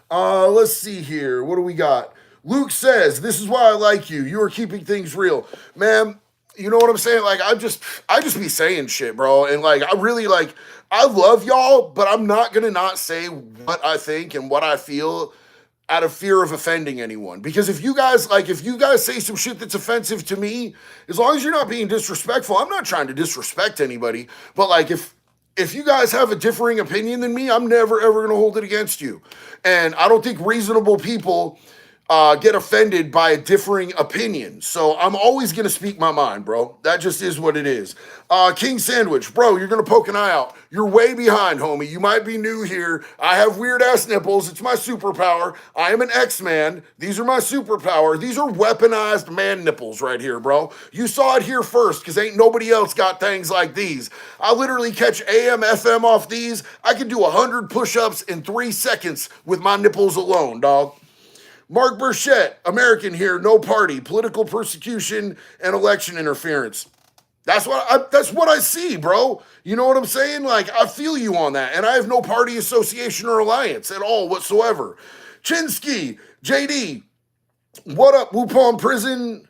Let's see here. What do we got? Luke says, this is why I like you. You are keeping things real. Man, you know what I'm saying? Like, I just be saying shit, bro. And like, I love y'all, but I'm not going to not say what I think and what I feel out of fear of offending anyone. Because if you guys say some shit that's offensive to me, as long as you're not being disrespectful, I'm not trying to disrespect anybody. But like, if you guys have a differing opinion than me, I'm never, ever going to hold it against you. And I don't think reasonable people get offended by a differing opinion. So I'm always going to speak my mind, bro. That just is what it is. King Sandwich, bro, you're going to poke an eye out. You're way behind, homie. You might be new here. I have weird ass nipples. It's my superpower. I am an X-Man. These are my superpower. These are weaponized man nipples right here, bro. You saw it here first because ain't nobody else got things like these. I literally catch AM, FM off these. I can do 100 push-ups in 3 seconds with my nipples alone, dog. Mark Burchett, American here, no party, political persecution, and election interference. That's what I see, bro. You know what I'm saying? Like, I feel you on that. And I have no party association or alliance at all whatsoever. Chinsky, JD, what up, Wupong Prison,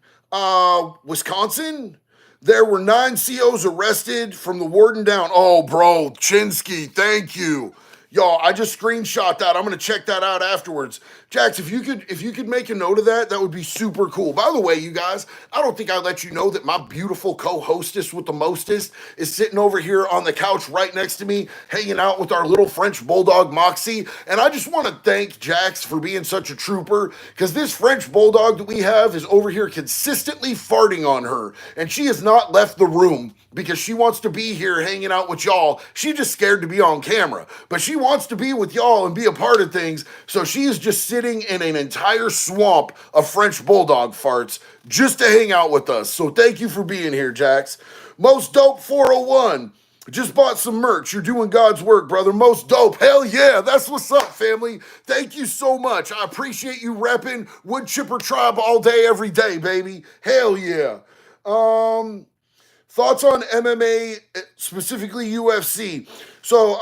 Wisconsin? There were 9 COs arrested from the warden down. Oh, bro, Chinsky, thank you. Y'all, I just screenshot that. I'm gonna check that out afterwards. Jax, if you could make a note of that, that would be super cool. By the way, you guys, I don't think I let you know that my beautiful co-hostess with the mostest is sitting over here on the couch right next to me, hanging out with our little French bulldog Moxie. And I just want to thank Jax for being such a trooper, because this French bulldog that we have is over here consistently farting on her, and she has not left the room because she wants to be here hanging out with y'all. She's just scared to be on camera, but she wants to be with y'all and be a part of things. So she is just sitting in an entire swamp of French bulldog farts just to hang out with us. So thank you for being here, Jax. Most Dope 401. Just bought some merch. You're doing God's work, brother. Most dope. Hell yeah. That's what's up, family. Thank you so much. I appreciate you repping Wood Chipper Tribe all day, every day, baby. Hell yeah. Thoughts on MMA, specifically UFC. So,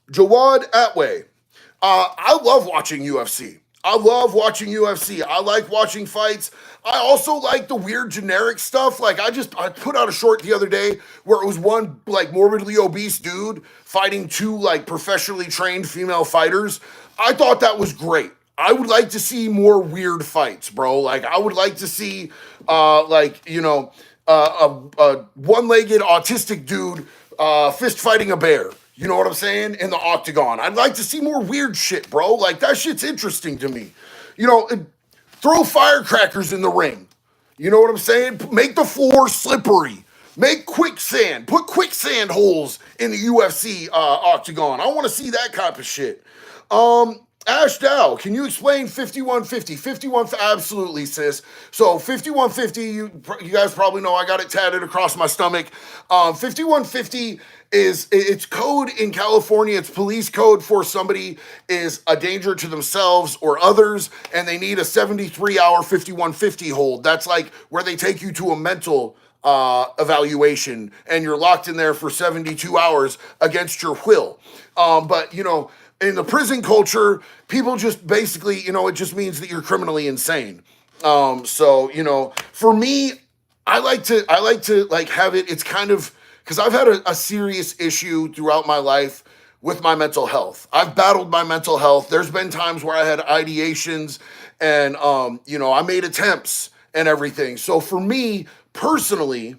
Jawad Atway. I love watching UFC. I love watching UFC. I like watching fights. I also like the weird generic stuff. Like I put out a short the other day where it was one like morbidly obese dude fighting 2 like professionally trained female fighters. I thought that was great. I would like to see more weird fights, bro. Like I would like to see a one-legged autistic dude fist fighting a bear. You know what I'm saying? In the octagon. I'd like to see more weird shit, bro. Like, that shit's interesting to me. You know, throw firecrackers in the ring. You know what I'm saying? Make the floor slippery. Make quicksand. Put quicksand holes in the UFC octagon. I want to see that type of shit. Ash Dow, can you explain 5150? Absolutely, sis. So 5150, you guys probably know I got it tatted across my stomach. 5150 it's code in California. It's police code for somebody is a danger to themselves or others, and they need a 73-hour 5150 hold. That's like where they take you to a mental evaluation, and you're locked in there for 72 hours against your will. But you know, in the prison culture, people just basically, you know, it just means that you're criminally insane. So, you know, for me, I like to like have it. It's kind of because I've had a serious issue throughout my life with my mental health. I've battled my mental health. There's been times where I had ideations and, you know, I made attempts and everything. So for me personally,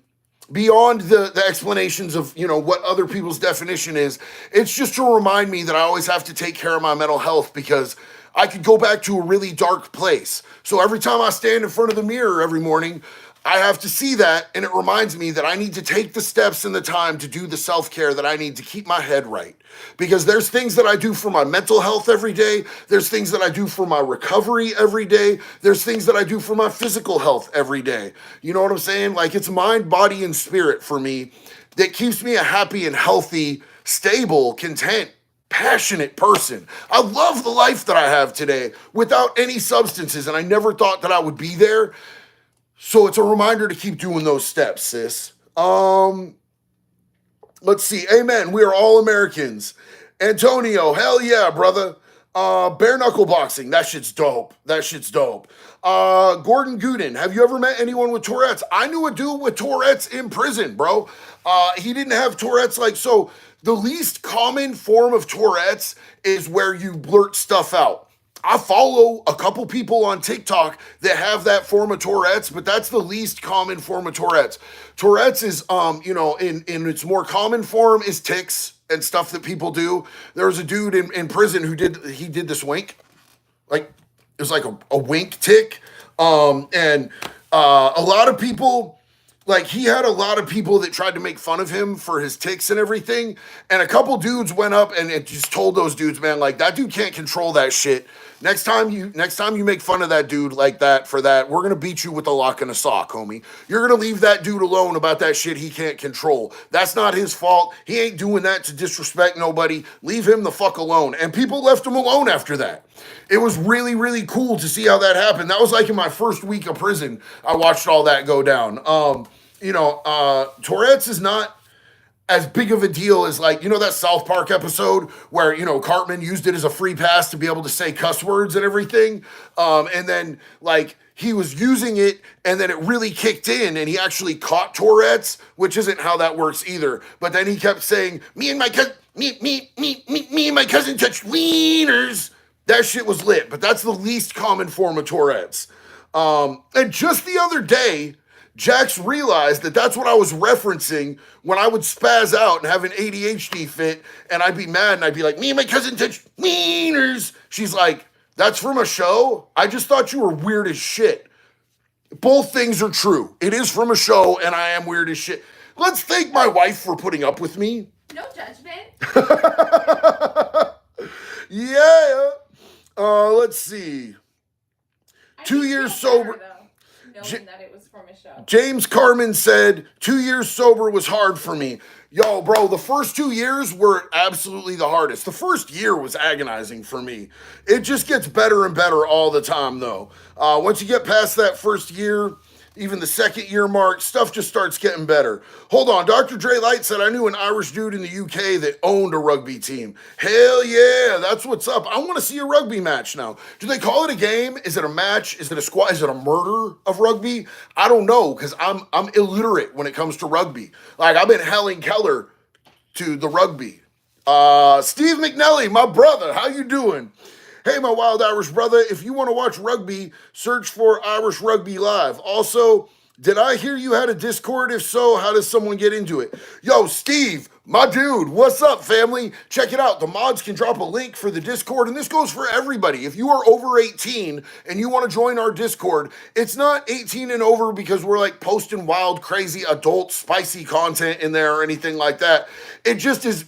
beyond the explanations of, you know, what other people's definition is, it's just to remind me that I always have to take care of my mental health, because I could go back to a really dark place. So every time I stand in front of the mirror every morning, I have to see that, and it reminds me that I need to take the steps and the time to do the self-care that I need to keep my head right. Because there's things that I do for my mental health every day. There's things that I do for my recovery every day. There's things that I do for my physical health every day. You know what I'm saying? Like, it's mind, body, and spirit for me that keeps me a happy and healthy, stable, content, passionate person. I love the life that I have today without any substances, and I never thought that I would be there. So it's a reminder to keep doing those steps, sis. Let's see. Amen. We are all Americans. Antonio, hell yeah, brother. Bare knuckle boxing. That shit's dope. Gordon Gooden, have you ever met anyone with Tourette's? I knew a dude with Tourette's in prison, bro. He didn't have Tourette's so the least common form of Tourette's is where you blurt stuff out. I follow a couple people on TikTok that have that form of Tourette's, but that's the least common form of Tourette's. Tourette's is, you know, in its more common form is tics and stuff that people do. There was a dude in prison who did this wink, like a wink tick. And a lot of people, like, he had a lot of people that tried to make fun of him for his ticks and everything. And a couple dudes went up and it just told those dudes, man, like, that dude can't control that shit. Next time you make fun of that dude like that for that, we're gonna beat you with a lock and a sock, homie. You're gonna leave that dude alone about that shit he can't control. That's not his fault. He ain't doing that to disrespect nobody. Leave him the fuck alone. And people left him alone after that. It was really, really cool to see how that happened. That was like in my first week of prison. I watched all that go down. Tourette's is not as big of a deal as, like, that South Park episode where, Cartman used it as a free pass to be able to say cuss words and everything. And then, like, he was using it and then it really kicked in and he actually caught Tourette's, which isn't how that works either. But then he kept saying, me and my cousin touched wieners. That shit was lit, but that's the least common form of Tourette's. And just the other day, Jax realized that that's what I was referencing when I would spaz out and have an ADHD fit and I'd be mad and I'd be like, me and my cousin touched wieners. She's like, that's from a show? I just thought you were weird as shit. Both things are true. It is from a show and I am weird as shit. Let's thank my wife for putting up with me. No judgment. Yeah. Let's see. 2 years sober. Knowing that it was from a show. James Carmen said, 2 years sober was hard for me. Yo, bro, the first 2 years were absolutely the hardest. The first year was agonizing for me. It just gets better and better all the time, though. Once you get past that first year, even the second year mark, stuff just starts getting better. Hold on, Dr. Dre Light said, I knew an Irish dude in the UK that owned a rugby team. Hell yeah, that's what's up. I want to see a rugby match now. Do they call it a game? Is it a match? Is it a squad? Is it a murder of rugby? I don't know, because I'm illiterate when it comes to rugby. Like, I've been Helen Keller to the rugby. Steve McNelly, my brother, how you doing? Hey, my wild Irish brother, if you want to watch rugby, search for Irish Rugby Live. Also, did I hear you had a Discord? If so, how does someone get into it? Yo, Steve, my dude, what's up, family? Check it out. The mods can drop a link for the Discord, and this goes for everybody. If you are over 18 and you want to join our Discord, it's not 18 and over because we're like posting wild, crazy, adult, spicy content in there or anything like that. It just is,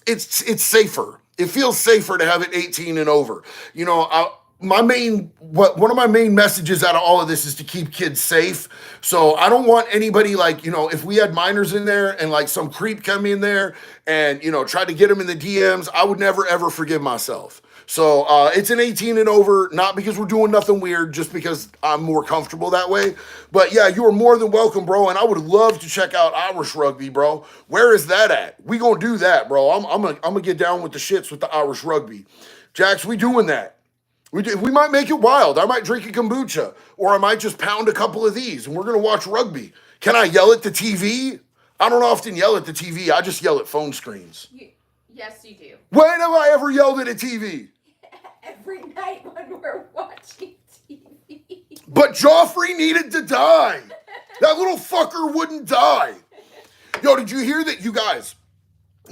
it's safer. It feels safer to have it 18 and over. One of my main messages out of all of this is to keep kids safe. So I don't want anybody, like, if we had minors in there and like some creep come in there and, try to get them in the DMs, I would never, ever forgive myself. So it's an 18 and over, not because we're doing nothing weird, just because I'm more comfortable that way. But yeah, you are more than welcome, bro. And I would love to check out Irish rugby, bro. Where is that at? We gonna do that, bro. I'm gonna get down with the shits with the Irish rugby. Jax, we doing that. We might make it wild. I might drink a kombucha, or I might just pound a couple of these, and we're gonna watch rugby. Can I yell at the TV? I don't often yell at the TV. I just yell at phone screens. Yes, you do. When have I ever yelled at a TV? Every night when we're watching TV. But Joffrey needed to die. That little fucker wouldn't die. Yo, did you hear that, you guys?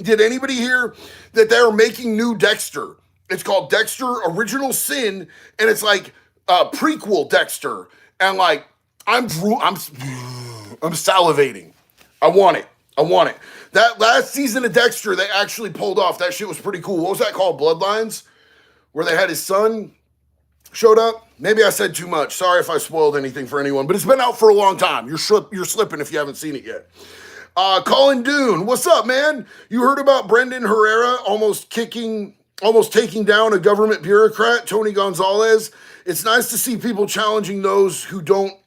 Did anybody hear that they're making new Dexter? It's called Dexter Original Sin, and it's like prequel Dexter. And like, I'm salivating. I want it. That last season of Dexter, they actually pulled off. That shit was pretty cool. What was that called? Bloodlines? Where they had his son showed up. Maybe I said too much. Sorry if I spoiled anything for anyone, but it's been out for a long time. You're slipping if you haven't seen it yet. Colin Dune, what's up, man? You heard about Brendan Herrera almost taking down a government bureaucrat, Tony Gonzalez? It's nice to see people challenging those who don't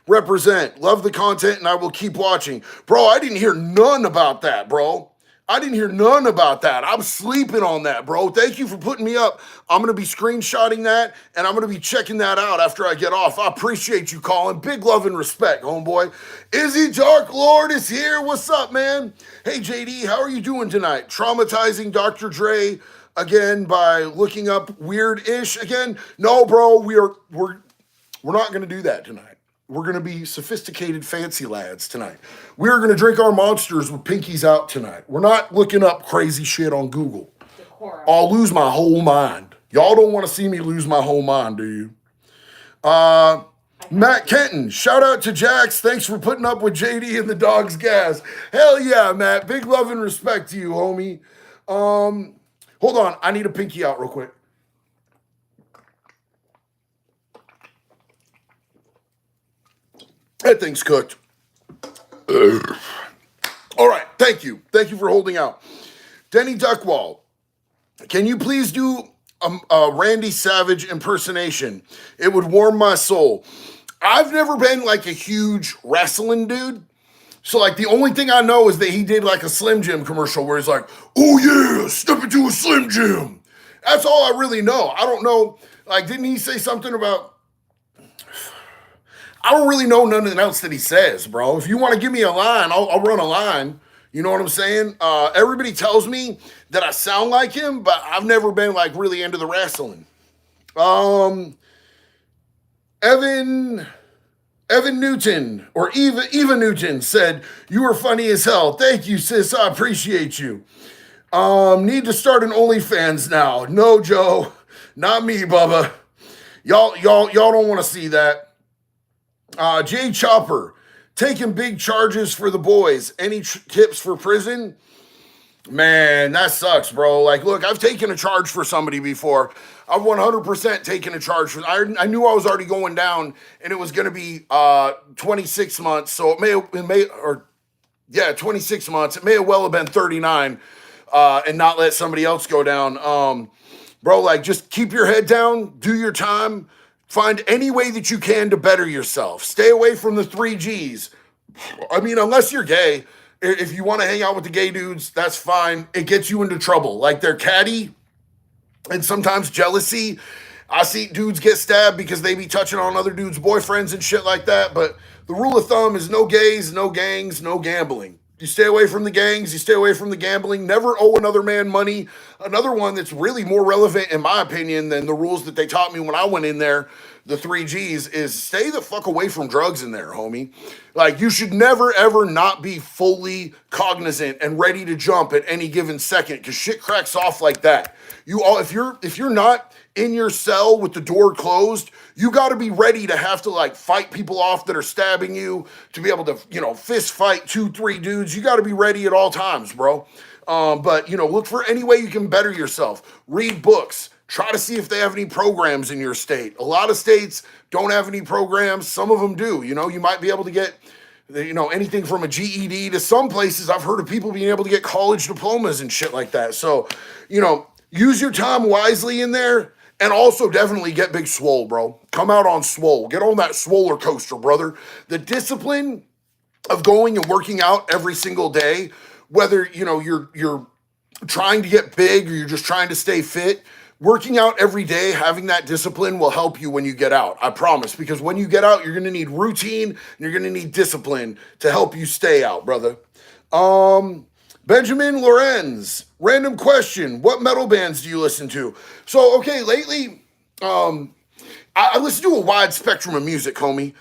represent. Love the content, and I will keep watching. Bro, I didn't hear none about that, bro. I'm sleeping on that, bro. Thank you for putting me up. I'm going to be screenshotting that, and I'm going to be checking that out after I get off. I appreciate you, Colin. Big love and respect, homeboy. Izzy Dark Lord is here. What's up, man? Hey, JD, how are you doing tonight? Traumatizing Dr. Dre again by looking up weird-ish again? No, bro, we're not going to do that tonight. We're going to be sophisticated fancy lads tonight. We're going to drink our monsters with pinkies out tonight. We're not looking up crazy shit on Google. Decorum. I'll lose my whole mind. Y'all don't want to see me lose my whole mind, do you? Matt Kenton, shout out to Jax. Thanks for putting up with JD and the dog's gas. Hell yeah, Matt. Big love and respect to you, homie. Hold on. I need a pinky out real quick. That thing's cooked. All right. Thank you. Thank you for holding out. Denny Duckwall, can you please do a Randy Savage impersonation? It would warm my soul. I've never been like a huge wrestling dude. So like the only thing I know is that he did like a Slim Jim commercial where he's like, oh yeah, step into a Slim Jim. That's all I really know. I don't know. Like, didn't he say something about, I don't really know nothing else that he says, bro. If you want to give me a line, I'll run a line. You know what I'm saying? Everybody tells me that I sound like him, but I've never been like really into the wrestling. Evan Newton or Eva Newton said, you are funny as hell. Thank you, sis. I appreciate you. Need to start an OnlyFans now. No, Joe, not me, Bubba. Y'all don't want to see that. Jay Chopper, taking big charges for the boys. Any tips for prison? Man, that sucks, bro. Like, look, I've taken a charge for somebody before. I've 100% taken a charge for. I knew I was already going down, and it was going to be 26 months. So it may 26 months. It may well have been 39, and not let somebody else go down. Bro, like, just keep your head down, do your time, find any way that you can to better yourself. Stay away from the 3Gs. I mean, unless you're gay. If you want to hang out with the gay dudes, that's fine. It gets you into trouble. Like, they're catty and sometimes jealousy. I see dudes get stabbed because they be touching on other dudes' boyfriends and shit like that. But the rule of thumb is no gays, no gangs, no gambling. You stay away from the gangs, you stay away from the gambling, never owe another man money. Another one that's really more relevant, in my opinion, than the rules that they taught me when I went in there, the 3Gs, is stay the fuck away from drugs in there, homie. Like, you should never, ever not be fully cognizant and ready to jump at any given second, because shit cracks off like that. If you're not in your cell with the door closed, you got to be ready to have to like fight people off that are stabbing you, to be able to, fist fight 2-3 dudes. You got to be ready at all times, bro. But look for any way you can better yourself. Read books. Try to see if they have any programs in your state. A lot of states don't have any programs. Some of them do. You might be able to get, anything from a GED to some places. I've heard of people being able to get college diplomas and shit like that. So, use your time wisely in there. And also definitely get big swole, bro. Come out on swole. Get on that swoller coaster, brother. The discipline of going and working out every single day, whether, you're trying to get big or you're just trying to stay fit, working out every day, having that discipline will help you when you get out. I promise. Because when you get out, you're going to need routine and you're going to need discipline to help you stay out, brother. Benjamin Lorenz, random question. What metal bands do you listen to? So, okay, lately, I listen to a wide spectrum of music, homie.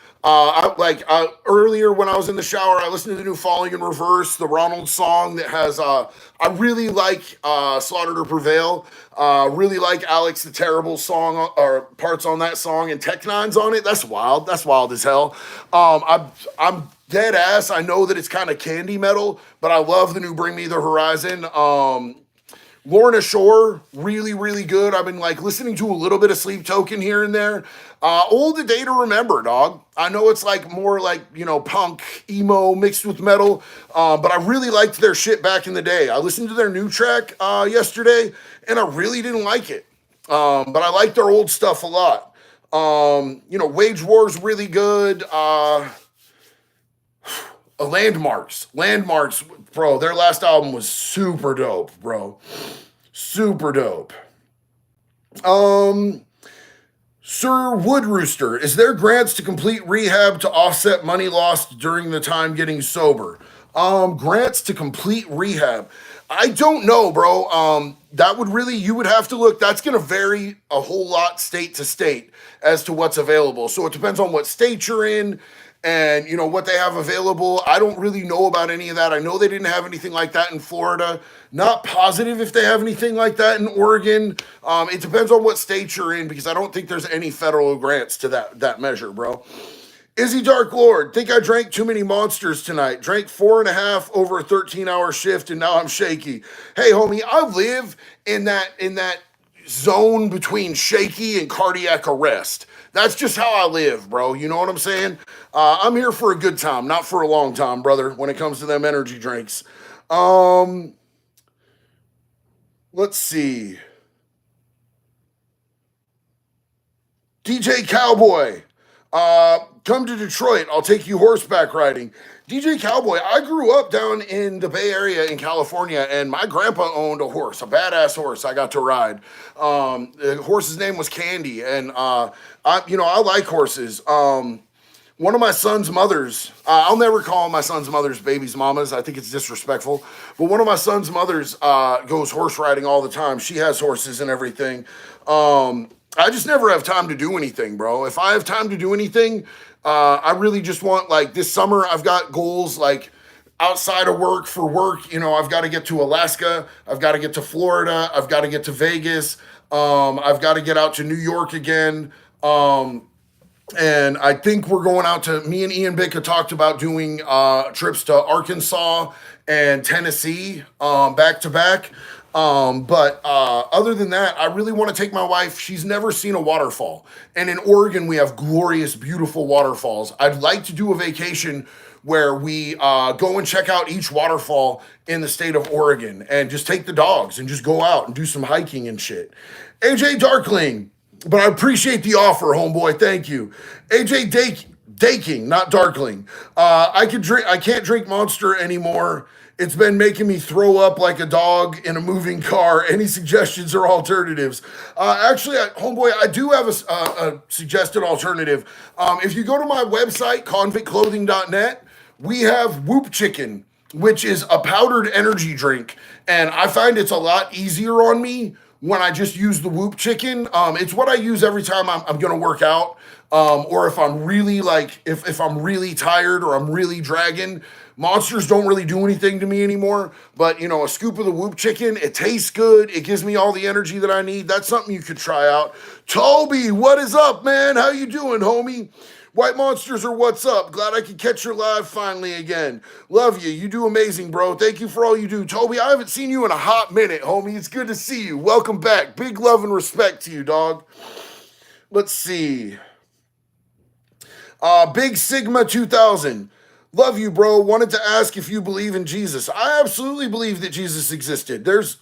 Earlier when I was in the shower, I listened to the new Falling in Reverse, the Ronald song that has, I really like Slaughter to Prevail. Really like Alex the Terrible song, or parts on that song, and Tech Nine's on it. That's wild. That's wild as hell. I'm dead ass. I know that it's kind of candy metal, but I love the new Bring Me the Horizon. Lorna Shore, really, really good. I've been like listening to a little bit of Sleep Token here and there. Old a Day to Remember, dog. I know it's like more like, punk, emo mixed with metal, but I really liked their shit back in the day. I listened to their new track yesterday, and I really didn't like it. But I like their old stuff a lot. Wage War's really good. Landmarks, bro. Their last album was super dope, bro. Super dope. Sir Wood Rooster, is there grants to complete rehab to offset money lost during the time getting sober? Grants to complete rehab. I don't know, bro. You would have to look. That's going to vary a whole lot state to state as to what's available. So it depends on what state you're in and what they have available. I don't really know about any of that. I know they didn't have anything like that in Florida. Not positive if they have anything like that in Oregon. It depends on what state you're in, because I don't think there's any federal grants to that measure, bro. Izzy Dark Lord, think I drank too many monsters tonight. Drank 4.5 over a 13-hour shift, and now I'm shaky. Hey, homie, I live in that zone between shaky and cardiac arrest. That's just how I live, bro. You know what I'm saying? I'm here for a good time, not for a long time, brother, when it comes to them energy drinks. Let's see. DJ Cowboy. Come to Detroit. I'll take you horseback riding. DJ Cowboy, I grew up down in the Bay Area in California, and my grandpa owned a horse, a badass horse I got to ride. The horse's name was Candy, and I like horses. One of my son's mothers, I'll never call my son's mother's baby's mamas. I think it's disrespectful. But one of my son's mothers goes horse riding all the time. She has horses and everything. I just never have time to do anything, bro. If I have time to do anything, I really just want, like, this summer, I've got goals, like, outside of work for work. I've got to get to Alaska. I've got to get to Florida. I've got to get to Vegas. I've got to get out to New York again. And I think we're going out to, me and Ian Bick talked about doing trips to Arkansas and Tennessee back to back. But other than that, I really want to take my wife. She's never seen a waterfall. And in Oregon, we have glorious, beautiful waterfalls. I'd like to do a vacation where we go and check out each waterfall in the state of Oregon and just take the dogs and just go out and do some hiking and shit. AJ Darkling, but I appreciate the offer, homeboy. Thank you. AJ Daking, not Darkling. I can't drink Monster anymore. It's been making me throw up like a dog in a moving car. Any suggestions or alternatives? Actually, homeboy, I do have a suggested alternative. If you go to my website, convictclothing.net, we have Whoop Chicken, which is a powdered energy drink. And I find it's a lot easier on me when I just use the Whoop Chicken. It's what I use every time I'm going to work out. Or if I'm really if I'm really tired or I'm really dragging. Monsters don't really do anything to me anymore, but a scoop of the Whoop Chicken, it tastes good. It gives me all the energy that I need. That's something you could try out. Toby, what is up, man? How you doing, homie? White Monsters are what's up. Glad I could catch your live finally again. Love you. You do amazing, bro. Thank you for all you do. Toby, I haven't seen you in a hot minute, homie. It's good to see you. Welcome back. Big love and respect to you, dog. Let's see. Big Sigma 2000. Love you, bro. Wanted to ask if you believe in Jesus. I absolutely believe that Jesus existed. There's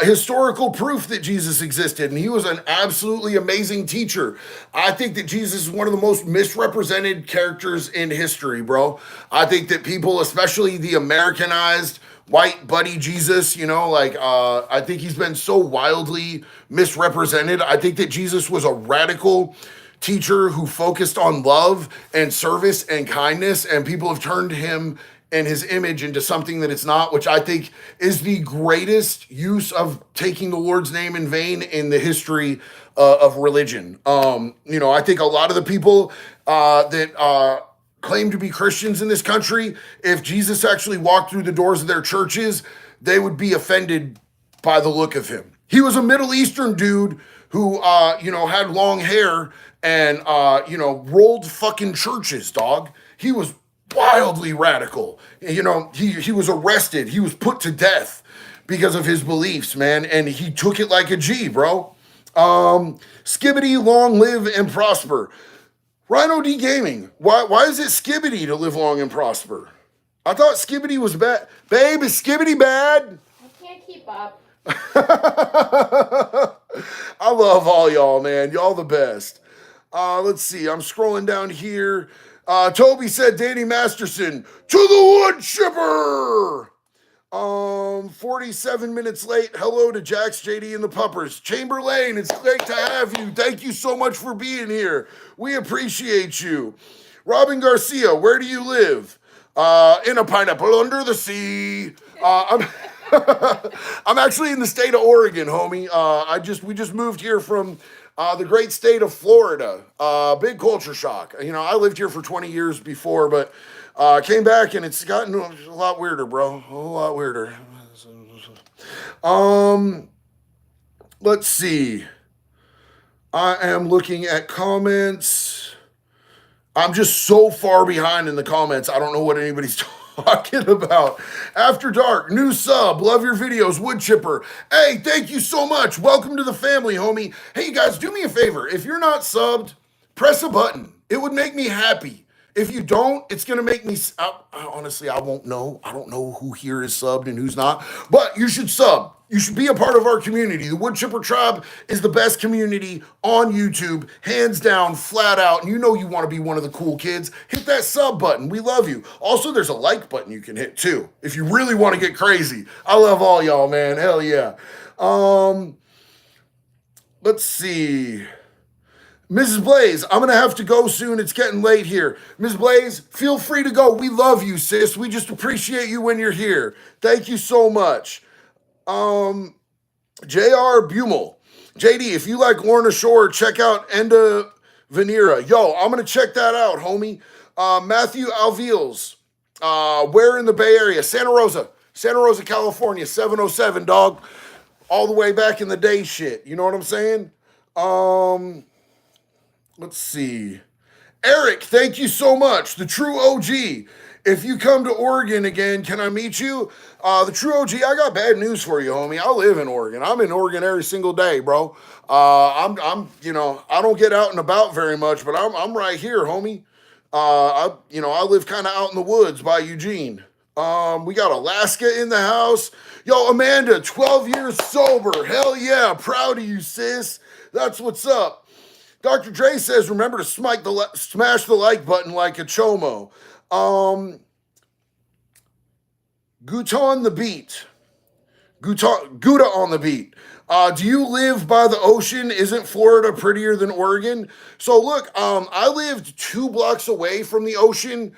historical proof that Jesus existed, and he was an absolutely amazing teacher. I think that Jesus is one of the most misrepresented characters in history, bro. I think that people, especially the Americanized white buddy Jesus, I think he's been so wildly misrepresented. I think that Jesus was a radical teacher who focused on love and service and kindness, and people have turned him and his image into something that it's not, which I think is the greatest use of taking the Lord's name in vain in the history of religion. I think a lot of the people that claim to be Christians in this country, if Jesus actually walked through the doors of their churches, they would be offended by the look of him. He was a Middle Eastern dude who, had long hair and, rolled fucking churches, dog. He was wildly radical. He was arrested. He was put to death because of his beliefs, man. And he took it like a G, bro. Skibbity, long live and prosper. Rhino D Gaming. Why is it Skibbity to live long and prosper? I thought Skibbity was bad. Babe, is Skibbity bad? I can't keep up. I love all y'all, man. Y'all the best. Let's see. I'm scrolling down here. Toby said Danny Masterson to the wood chipper. 47 minutes late. Hello to Jax, JD, and the puppers. Chamberlain, it's great to have you. Thank you so much for being here. We appreciate you. Robin Garcia, where do you live? In a pineapple under the sea. I'm actually in the state of Oregon, homie. We just moved here from The great state of Florida. Big culture shock. You know, I lived here for 20 years before, but came back and it's gotten a lot weirder, bro. A whole lot weirder. Let's see. I am looking at comments. I'm just so far behind in the comments. I don't know what anybody's talking about. After Dark, new sub, love your videos, Wood Chipper. Hey, thank you so much. Welcome to the family, homie. Hey, you guys, do me a favor. If you're not subbed, press a button. It would make me happy. If you don't, it's going to make me, honestly, I won't know. I don't know who here is subbed and who's not, but you should sub. You should be a part of our community. The Wood Chipper Tribe is the best community on YouTube, hands down, flat out. And you know you want to be one of the cool kids. Hit that sub button. We love you. Also, there's a like button you can hit too if you really want to get crazy. I love all y'all, man. Hell yeah. Let's see. Mrs. Blaze, I'm going to have to go soon. It's getting late here. Ms. Blaze, feel free to go. We love you, sis. We just appreciate you when you're here. Thank you so much. J.R. Bumel. JD, if you like Lorna Shore, check out Enda Venera. Yo, I'm going to check that out, homie. Matthew Alveals. Where in the Bay Area? Santa Rosa, California, 707, dog. All the way back in the day shit. You know what I'm saying? Let's see. Eric, thank you so much. The true OG. If you come to Oregon again, can I meet you? The true OG, I got bad news for you, homie. I live in Oregon. I'm in Oregon every single day, bro. You know, I don't get out and about very much, but I'm right here, homie. I live kind of out in the woods by Eugene. We got Alaska in the house. Yo, Amanda, 12 years sober. Hell yeah, proud of you, sis. That's what's up. Dr. Dre says, remember to smash the like button like a chomo. Guta on the beat. Gouda on the beat. Do you live by the ocean? Isn't Florida prettier than Oregon? So look, I lived 2 blocks away from the ocean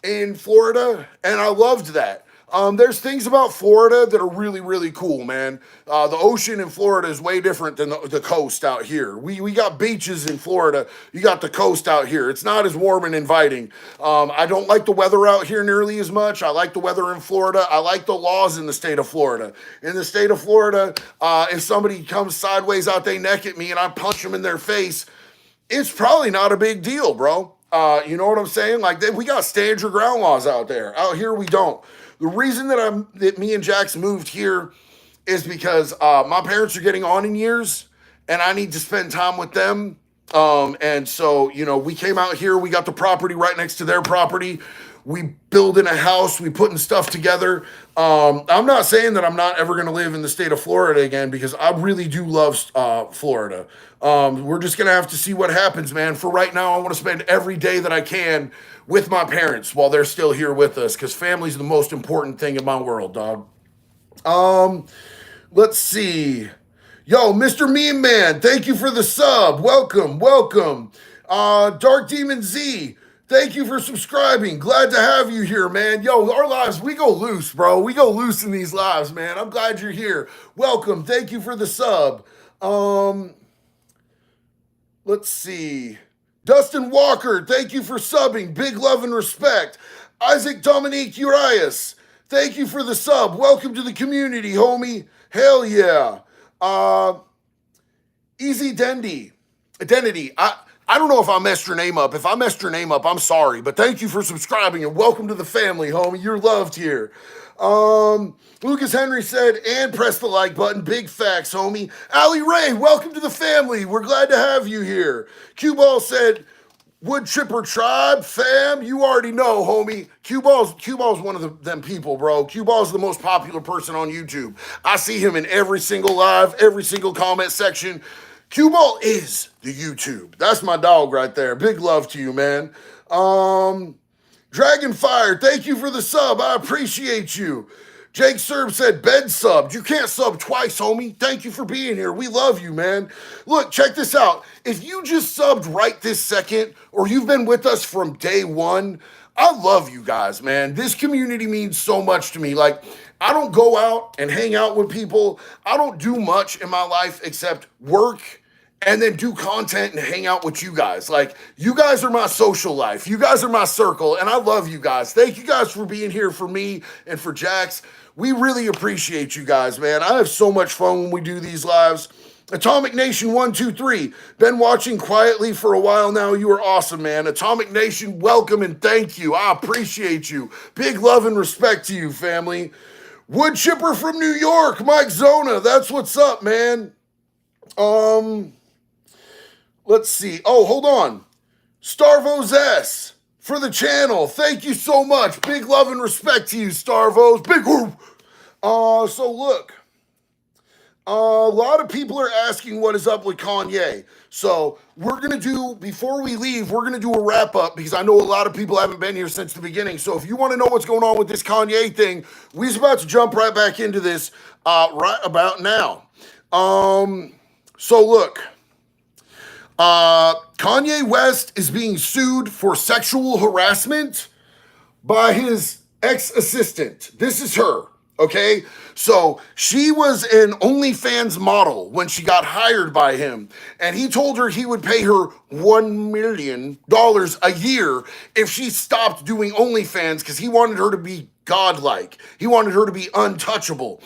in Florida, and I loved that. There's things about Florida that are really, really cool, man. The ocean in Florida is way different than the coast out here. We got beaches in Florida. You got the coast out here. It's not as warm and inviting. I don't like the weather out here nearly as much. I like the weather in Florida. I like the laws in the state of Florida. In the state of Florida, if somebody comes sideways out their neck at me and I punch them in their face, it's probably not a big deal, bro. You know what I'm saying? Like, we got stand your ground laws out there. Out here, we don't. The reason that me and Jax moved here is because my parents are getting on in years, and I need to spend time with them. And so, you know, we came out here. We got the property right next to their property. We building a house. We putting stuff together. I'm not saying that I'm not ever going to live in the state of Florida again, because I really do love Florida. We're just going to have to see what happens, man. For right now, I want to spend every day that I can with my parents while they're still here with us, because family's the most important thing in my world, dog. Let's see. Yo, Mr. Meme Man, thank you for the sub. Welcome. Dark Demon Z, thank you for subscribing. Glad to have you here, man. Yo, our lives, we go loose, bro. We go loose in these lives, man. I'm glad you're here. Welcome. Thank you for the sub. Let's see. Dustin Walker, thank you for subbing. Big love and respect. Isaac Dominique Urias, thank you for the sub. Welcome to the community, homie. Hell yeah. Easy Identity. I don't know if I messed your name up. If I messed your name up, I'm sorry. But thank you for subscribing and welcome to the family, homie. You're loved here. Lucas Henry said, and press the like button. Big facts, homie. Ali Ray, welcome to the family. We're glad to have you here. Q Ball said, Wood Chipper Tribe, fam, you already know, homie. Q Ball's one of them people, bro. Q Ball's the most popular person on YouTube. I see him in every single live, every single comment section. Q Ball is the YouTube. That's my dog right there. Big love to you, man. Dragonfire, thank you for the sub. I appreciate you. Jake Serb said, bed subbed. You can't sub twice, homie. Thank you for being here. We love you, man. Look, check this out. If you just subbed right this second, or you've been with us from day one, I love you guys, man. This community means so much to me. Like, I don't go out and hang out with people. I don't do much in my life except work and then do content and hang out with you guys. Like, you guys are my social life. You guys are my circle, and I love you guys. Thank you guys for being here for me and for Jax. We really appreciate you guys, man. I have so much fun when we do these lives. Atomic Nation 123, been watching quietly for a while now. You are awesome, man. Atomic Nation, welcome and thank you. I appreciate you. Big love and respect to you, family. Wood Chipper from New York, Mike Zona, that's what's up, man. Let's see. Oh, hold on. Starvos S for the channel. Thank you so much. Big love and respect to you, Starvos. Big whoop. So look. A lot of people are asking what is up with Kanye. So we're going to do, before we leave, we're going to do a wrap up because I know a lot of people haven't been here since the beginning. So if you want to know what's going on with this Kanye thing, we're about to jump right back into this right about now. So look, Kanye West is being sued for sexual harassment by his ex-assistant. This is her. Okay, so she was an OnlyFans model when she got hired by him, and he told her he would pay her $1 million a year if she stopped doing OnlyFans because he wanted her to be godlike. He wanted her to be untouchable.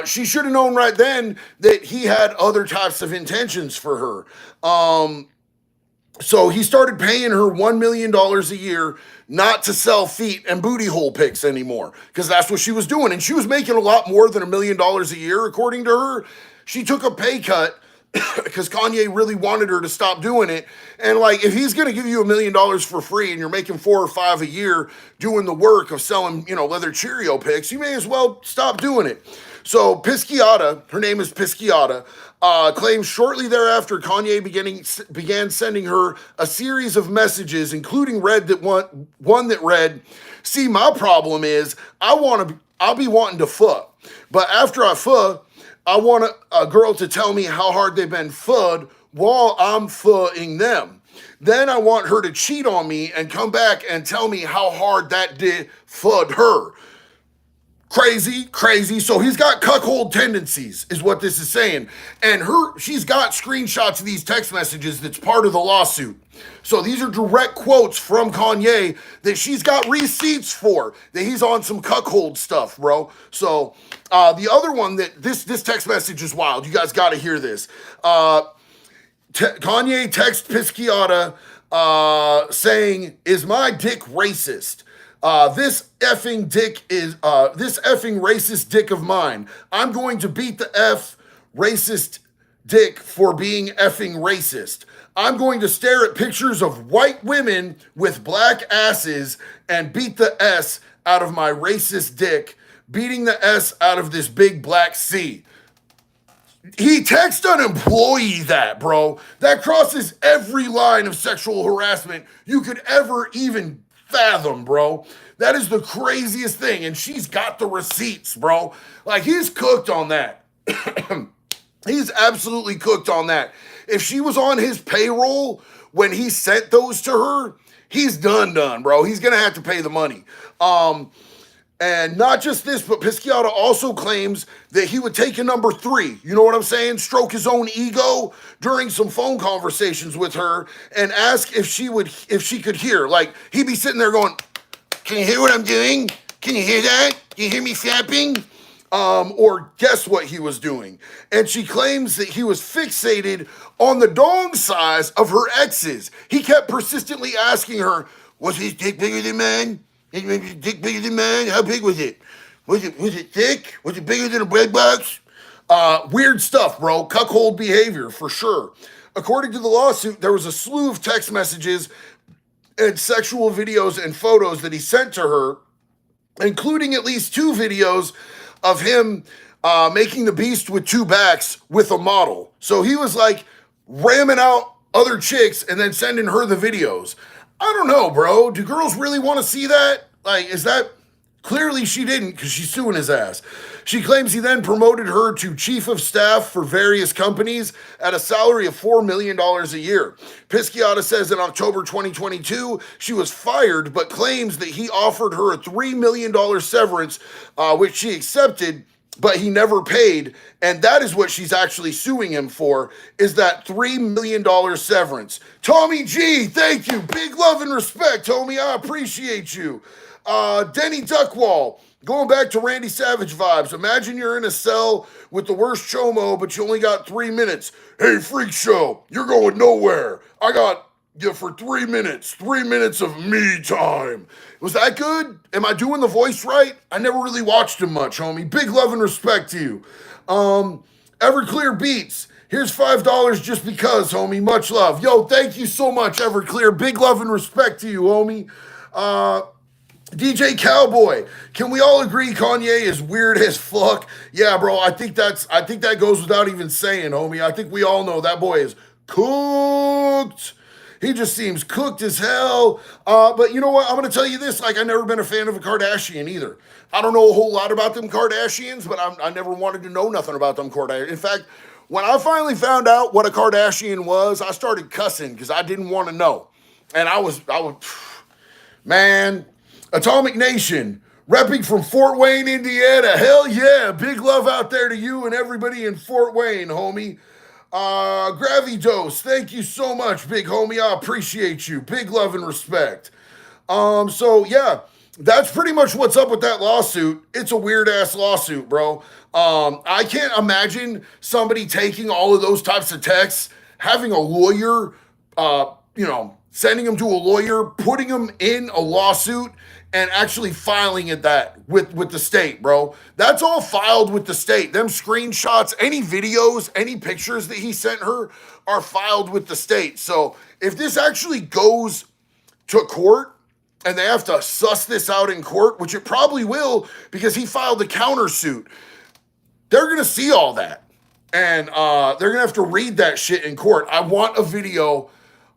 She should have known right then that he had other types of intentions for her. So he started paying her $1 million a year not to sell feet and booty hole pics anymore because that's what she was doing. And she was making a lot more than $1 million a year, according to her. She took a pay cut because Kanye really wanted her to stop doing it. And like, if he's going to give you $1 million for free and you're making 4 or 5 a year doing the work of selling, leather Cheerio pics, you may as well stop doing it. So Pisciata, her name is Pisciata, claims shortly thereafter Kanye began sending her a series of messages, including one that read, "See, my problem is I'll be wanting to fuck, but after I fuck, I want a girl to tell me how hard they've been fucked while I'm fucking them. Then I want her to cheat on me and come back and tell me how hard that did fuck her." Crazy. So he's got cuckold tendencies, is what this is saying. And she's got screenshots of these text messages that's part of the lawsuit. So these are direct quotes from Kanye that she's got receipts for, that he's on some cuckold stuff, bro. So the other one that this text message is wild. You guys got to hear this. Kanye texts Pisciata saying, "Is my dick racist? This effing racist dick of mine. I'm going to beat the racist dick for being effing racist. I'm going to stare at pictures of white women with black asses and beat the S out of my racist dick, beating the S out of this big black C." He texted an employee that, bro. That crosses every line of sexual harassment you could ever even fathom, bro. That is the craziest thing, and she's got the receipts, bro. Like, he's cooked on that. He's absolutely cooked on that. If she was on his payroll when he sent those to her, he's done, bro. He's gonna have to pay the money. And not just this, but Pisciata also claims that he would take a number 3, you know what I'm saying? Stroke his own ego during some phone conversations with her and ask if she could hear. Like, he'd be sitting there going, "Can you hear what I'm doing? Can you hear that? Can you hear me flapping?" Or guess what he was doing. And she claims that he was fixated on the dong size of her exes. He kept persistently asking her, "Was his dick bigger than mine? His dick bigger than mine? How big was it? Was it thick? Was it bigger than a bread box?" Weird stuff, bro. Cuckold behavior, for sure. According to the lawsuit, there was a slew of text messages and sexual videos and photos that he sent to her, including at least 2 videos of him making the beast with 2 backs with a model. So he was like ramming out other chicks and then sending her the videos. I don't know, bro. Do girls really want to see that? Like, is that... Clearly she didn't, because she's suing his ass. She claims he then promoted her to chief of staff for various companies at a salary of $4 million a year. Pisciata says in October 2022, she was fired, but claims that he offered her a $3 million severance, which she accepted but he never paid, and that is what she's actually suing him for, is that $3 million severance. Tommy G, thank you. Big love and respect, homie. I appreciate you. Denny Duckwall, going back to Randy Savage vibes. Imagine you're in a cell with the worst chomo, but you only got 3 minutes. Hey, freak show, you're going nowhere. I got you for 3 minutes. 3 minutes of me time. Was that good? Am I doing the voice right? I never really watched him much, homie. Big love and respect to you. Everclear Beats. Here's $5 just because, homie. Much love. Yo, thank you so much, Everclear. Big love and respect to you, homie. DJ Cowboy, can we all agree Kanye is weird as fuck? Yeah, bro, I think that goes without even saying, homie. I think we all know that boy is cooked. He just seems cooked as hell. But you know what? I'm going to tell you this. Like, I've never been a fan of a Kardashian either. I don't know a whole lot about them Kardashians, but I never wanted to know nothing about them Kardashians. In fact, when I finally found out what a Kardashian was, I started cussing because I didn't want to know. And I was, man, Atomic Nation, repping from Fort Wayne, Indiana. Hell yeah. Big love out there to you and everybody in Fort Wayne, homie. Gravidose, thank you so much, big homie. I appreciate you. Big love and respect. So yeah, that's pretty much what's up with that lawsuit. It's a weird ass lawsuit, bro. I can't imagine somebody taking all of those types of texts, having a lawyer, sending them to a lawyer, putting them in a lawsuit, and actually filing it that with the state, bro. That's all filed with the state. Them screenshots, any videos, any pictures that he sent her are filed with the state. So if this actually goes to court and they have to suss this out in court, which it probably will because he filed a countersuit, they're going to see all that. And they're going to have to read that shit in court. I want a video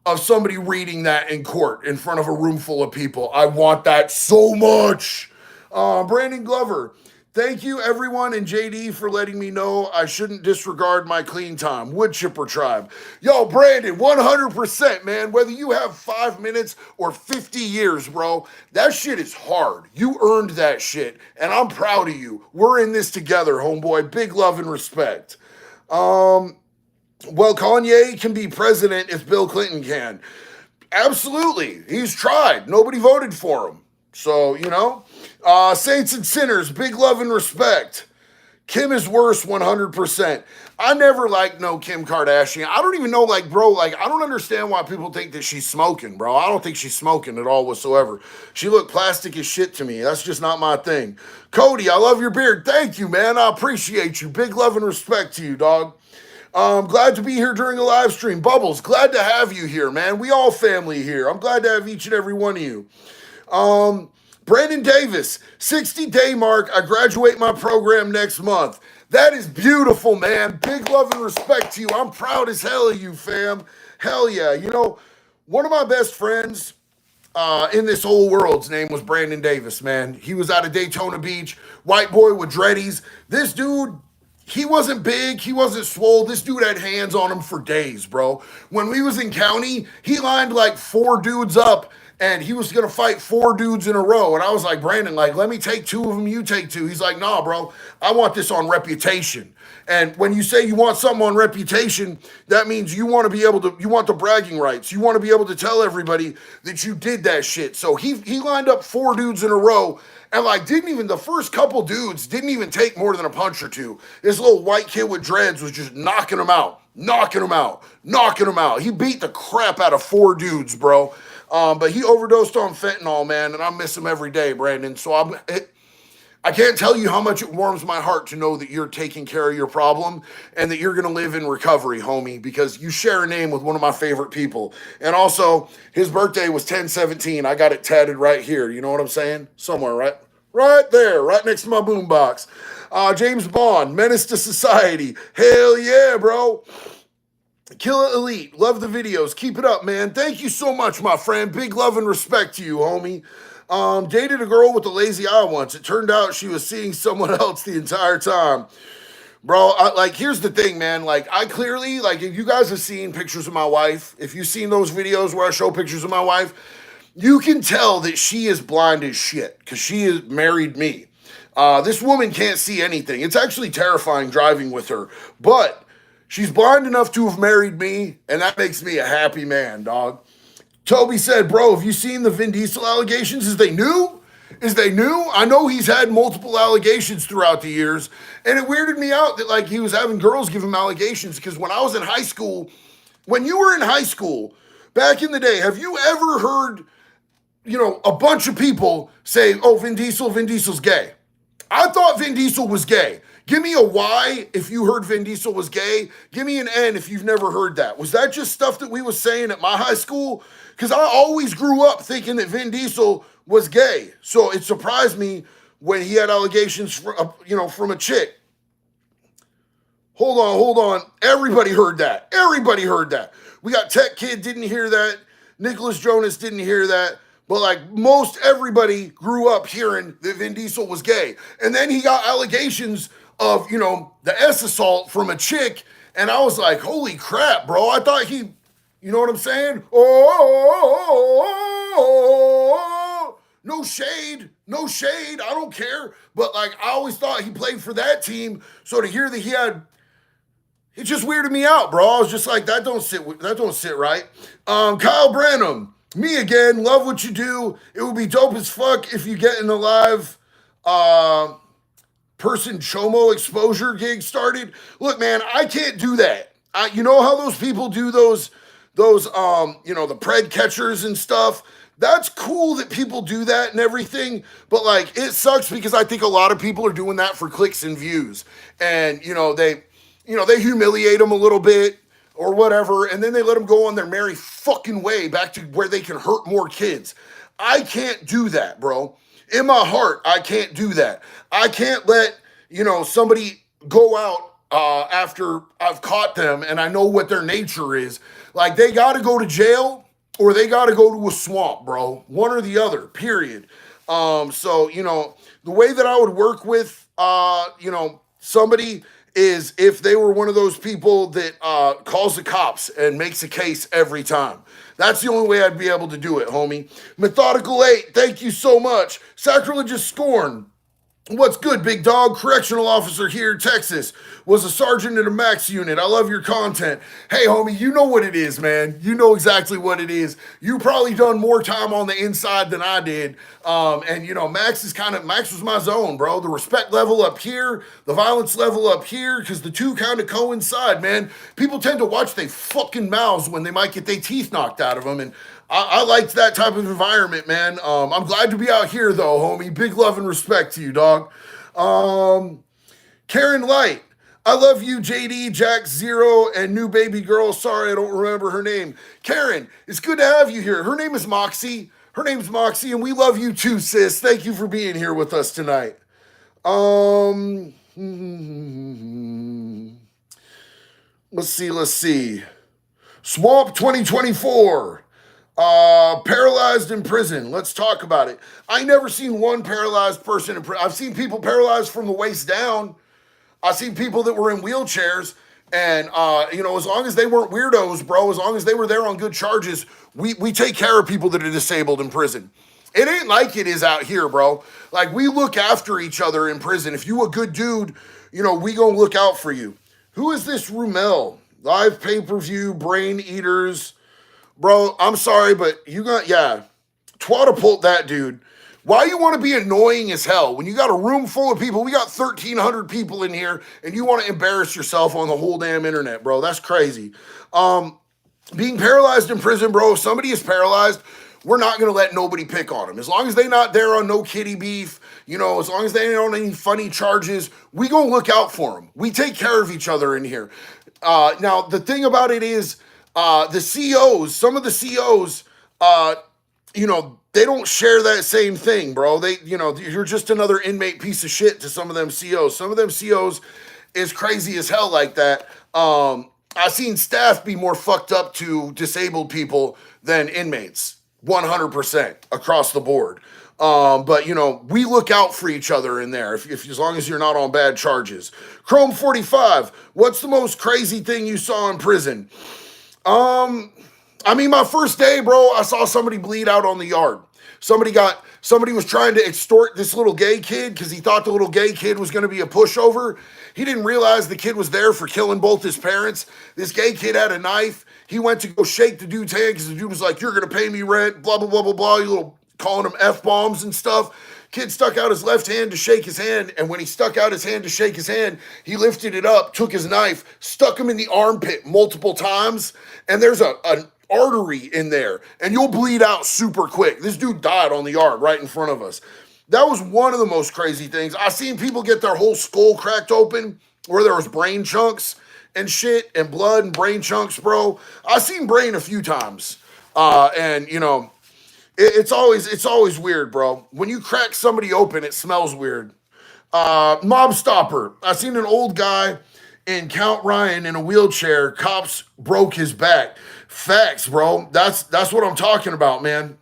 of somebody reading that in court in front of a room full of people. I want that so much. Brandon Glover, thank you everyone and JD for letting me know I shouldn't disregard my clean time. Wood Chipper Tribe. Yo, Brandon, 100%, man. Whether you have 5 minutes or 50 years, bro, that shit is hard. You earned that shit, and I'm proud of you. We're in this together, homeboy. Big love and respect. Well, Kanye can be president if Bill Clinton can. Absolutely. He's tried. Nobody voted for him. So, Saints and sinners, big love and respect. Kim is worse 100%. I never liked no Kim Kardashian. I don't even know, bro, I don't understand why people think that she's smoking, bro. I don't think she's smoking at all whatsoever. She looked plastic as shit to me. That's just not my thing. Cody, I love your beard. Thank you, man. I appreciate you. Big love and respect to you, dog. Glad to be here during a live stream. Bubbles, glad to have you here, man. We all family here. I'm glad to have each and every one of you. Brandon Davis, 60-day mark. I graduate my program next month. That is beautiful, man. Big love and respect to you. I'm proud as hell of you, fam. Hell yeah. One of my best friends in this whole world's name was Brandon Davis, man. He was out of Daytona Beach. White boy with dreadies. This dude, he wasn't big. He wasn't swole. This dude had hands on him for days, bro. When we was in county, he lined 4 dudes up, and he was going to fight 4 dudes in a row. And I was like, Brandon, let me take 2 of them, you take 2. He's like, nah, bro, I want this on reputation. And when you say you want something on reputation, that means you want the bragging rights. You want to be able to tell everybody that you did that shit. So he lined up 4 dudes in a row, and the first couple dudes didn't even take more than a punch or 2. This little white kid with dreads was just knocking them out. He beat the crap out of 4 dudes, bro. But he overdosed on fentanyl, man, and I miss him every day, Brandon. So I can't tell you how much it warms my heart to know that you're taking care of your problem and that you're going to live in recovery, homie, because you share a name with one of my favorite people. And also, his birthday was 10/17. I got it tatted right here. You know what I'm saying? Somewhere, right? Right there, right next to my boombox. James Bond, Menace to Society. Hell yeah, bro. Killer Elite, love the videos. Keep it up, man. Thank you so much, my friend. Big love and respect to you, homie. Dated a girl with a lazy eye once. It turned out she was seeing someone else the entire time. Bro, here's the thing, man. I clearly, if you guys have seen pictures of my wife, if you've seen those videos where I show pictures of my wife, you can tell that she is blind as shit because she has married me. This woman can't see anything. It's actually terrifying driving with her, but she's blind enough to have married me, and that makes me a happy man, dog. Toby said, bro, have you seen the Vin Diesel allegations? Is they new? Is they new? I know he's had multiple allegations throughout the years, and it weirded me out that like he was having girls give him allegations because when I was in high school, when you were in high school, back in the day, have you ever heard, a bunch of people say, oh, Vin Diesel's gay? I thought Vin Diesel was gay. Give me a Y if you heard Vin Diesel was gay. Give me an N if you've never heard that. Was that just stuff that we was saying at my high school? Because I always grew up thinking that Vin Diesel was gay. So it surprised me when he had allegations from a chick. Hold on. Everybody heard that. We got Tech Kid didn't hear that. Nicholas Jonas didn't hear that. But like most everybody grew up hearing that Vin Diesel was gay. And then he got allegations of, the S assault from a chick. And I was like, holy crap, bro. I thought he, you know what I'm saying? Oh, no shade. I don't care. But like, I always thought he played for that team. So to hear that he had, it just weirded me out, bro. I was just like, that don't sit right. Kyle Branham. Me again, love what you do. It would be dope as fuck if you get in a live person Chomo exposure gig started. Look, man, I can't do that. You know how those people do those the pred catchers and stuff? That's cool that people do that and everything, but like it sucks because I think a lot of people are doing that for clicks and views. And they humiliate them a little bit or whatever, and then they let them go on their merry fucking way back to where they can hurt more kids. I can't do that, bro. In my heart, I can't do that. I can't let, somebody go out after I've caught them and I know what their nature is. Like, they got to go to jail or they got to go to a swamp, bro. One or the other, period. So, the way that I would work with, somebody is if they were one of those people that calls the cops and makes a case every time. That's the only way I'd be able to do it, homie. Methodical 8, thank you so much. Sacrilegious Scorn, what's good, big dog? Correctional officer here, Texas. Was a sergeant in a max unit. I love your content. Hey, homie, you know what it is, man. You know exactly what it is. You probably done more time on the inside than I did. Max was my zone, bro. The respect level up here, the violence level up here, because the two kind of coincide, man. People tend to watch their fucking mouths when they might get their teeth knocked out of them, and I liked that type of environment, man. I'm glad to be out here, though, homie. Big love and respect to you, dog. Karen Light, I love you, JD, Jack Zero, and new baby girl. Sorry, I don't remember her name. Karen, it's good to have you here. Her name is Moxie. And we love you too, sis. Thank you for being here with us tonight. Let's see. Swamp 2024. Paralyzed in prison. Let's talk about it. I never seen one paralyzed person in prison. I've seen people paralyzed from the waist down. I've seen people that were in wheelchairs, and as long as they weren't weirdos, bro, as long as they were there on good charges, we take care of people that are disabled in prison. It ain't like it is out here, bro. Like, we look after each other in prison. If you a good dude, we gonna look out for you. Who is this Rumel? Live pay-per-view, brain eaters. Bro, I'm sorry, but twatapult that dude. Why you want to be annoying as hell when you got a room full of people? We got 1,300 people in here, and you want to embarrass yourself on the whole damn internet, bro. That's crazy. Being paralyzed in prison, bro, if somebody is paralyzed, we're not going to let nobody pick on them. As long as they not there on no kitty beef, as long as they ain't on any funny charges, we going to look out for them. We take care of each other in here. Now, the thing about it is, the COs, some of the COs, they don't share that same thing, bro. You're just another inmate piece of shit to some of them COs. Some of them COs is crazy as hell like that. I've seen staff be more fucked up to disabled people than inmates, 100% across the board. But we look out for each other in there if as long as you're not on bad charges. Chrome 45, what's the most crazy thing you saw in prison? My first day, bro, I saw somebody bleed out on the yard. Somebody got somebody was trying to extort this little gay kid because he thought the little gay kid was going to be a pushover. He didn't realize the kid was there for killing both his parents. This gay kid had a knife. He went to go shake the dude's hand because the dude was like, "You're going to pay me rent," blah, blah, blah, blah, blah, you little, calling him F-bombs and stuff. Kid stuck out his left hand to shake his hand, and when he stuck out his hand to shake his hand, he lifted it up, took his knife, stuck him in the armpit multiple times, and there's an artery in there, and you'll bleed out super quick. This dude died on the yard right in front of us. That was one of the most crazy things. I seen people get their whole skull cracked open where there was brain chunks and shit and blood and brain chunks, bro. I seen brain a few times, and you know, it's always weird, bro. When you crack somebody open, it smells weird. Mob stopper. I seen an old guy in Count Ryan in a wheelchair. Cops broke his back. Facts, bro. That's what I'm talking about, man.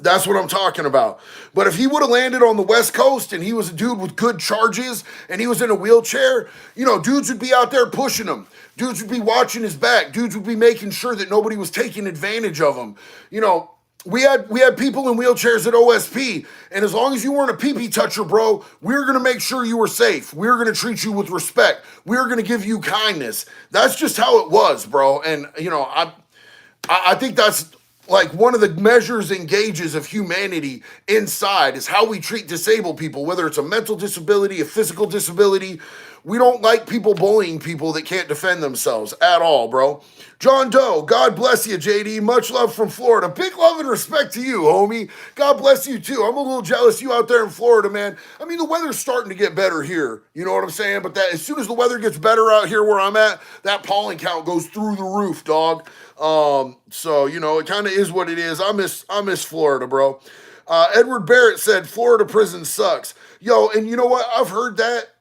That's what I'm talking about. But if he would have landed on the West Coast and he was a dude with good charges and he was in a wheelchair, you know, dudes would be out there pushing him. Dudes would be watching his back. Dudes would be making sure that nobody was taking advantage of him. You know, we had people in wheelchairs at OSP, and as long as you weren't a pee-pee toucher, bro, we were going to make sure you were safe. We were going to treat you with respect. We were going to give you kindness. That's just how it was, bro. And, you know, I think that's like one of the measures and gauges of humanity inside is how we treat disabled people, whether it's a mental disability, a physical disability. We don't like people bullying people that can't defend themselves at all, bro. John Doe, God bless you, JD. Much love from Florida. Big love and respect to you, homie. God bless you, too. I'm a little jealous you out there in Florida, man. I mean, the weather's starting to get better here. You know what I'm saying? But that as soon as the weather gets better out here where I'm at, that pollen count goes through the roof, dog. So, you know, it kind of is what it is. I miss Florida, bro. Edward Barrett said, Florida prison sucks. Yo, and you know what? I've heard that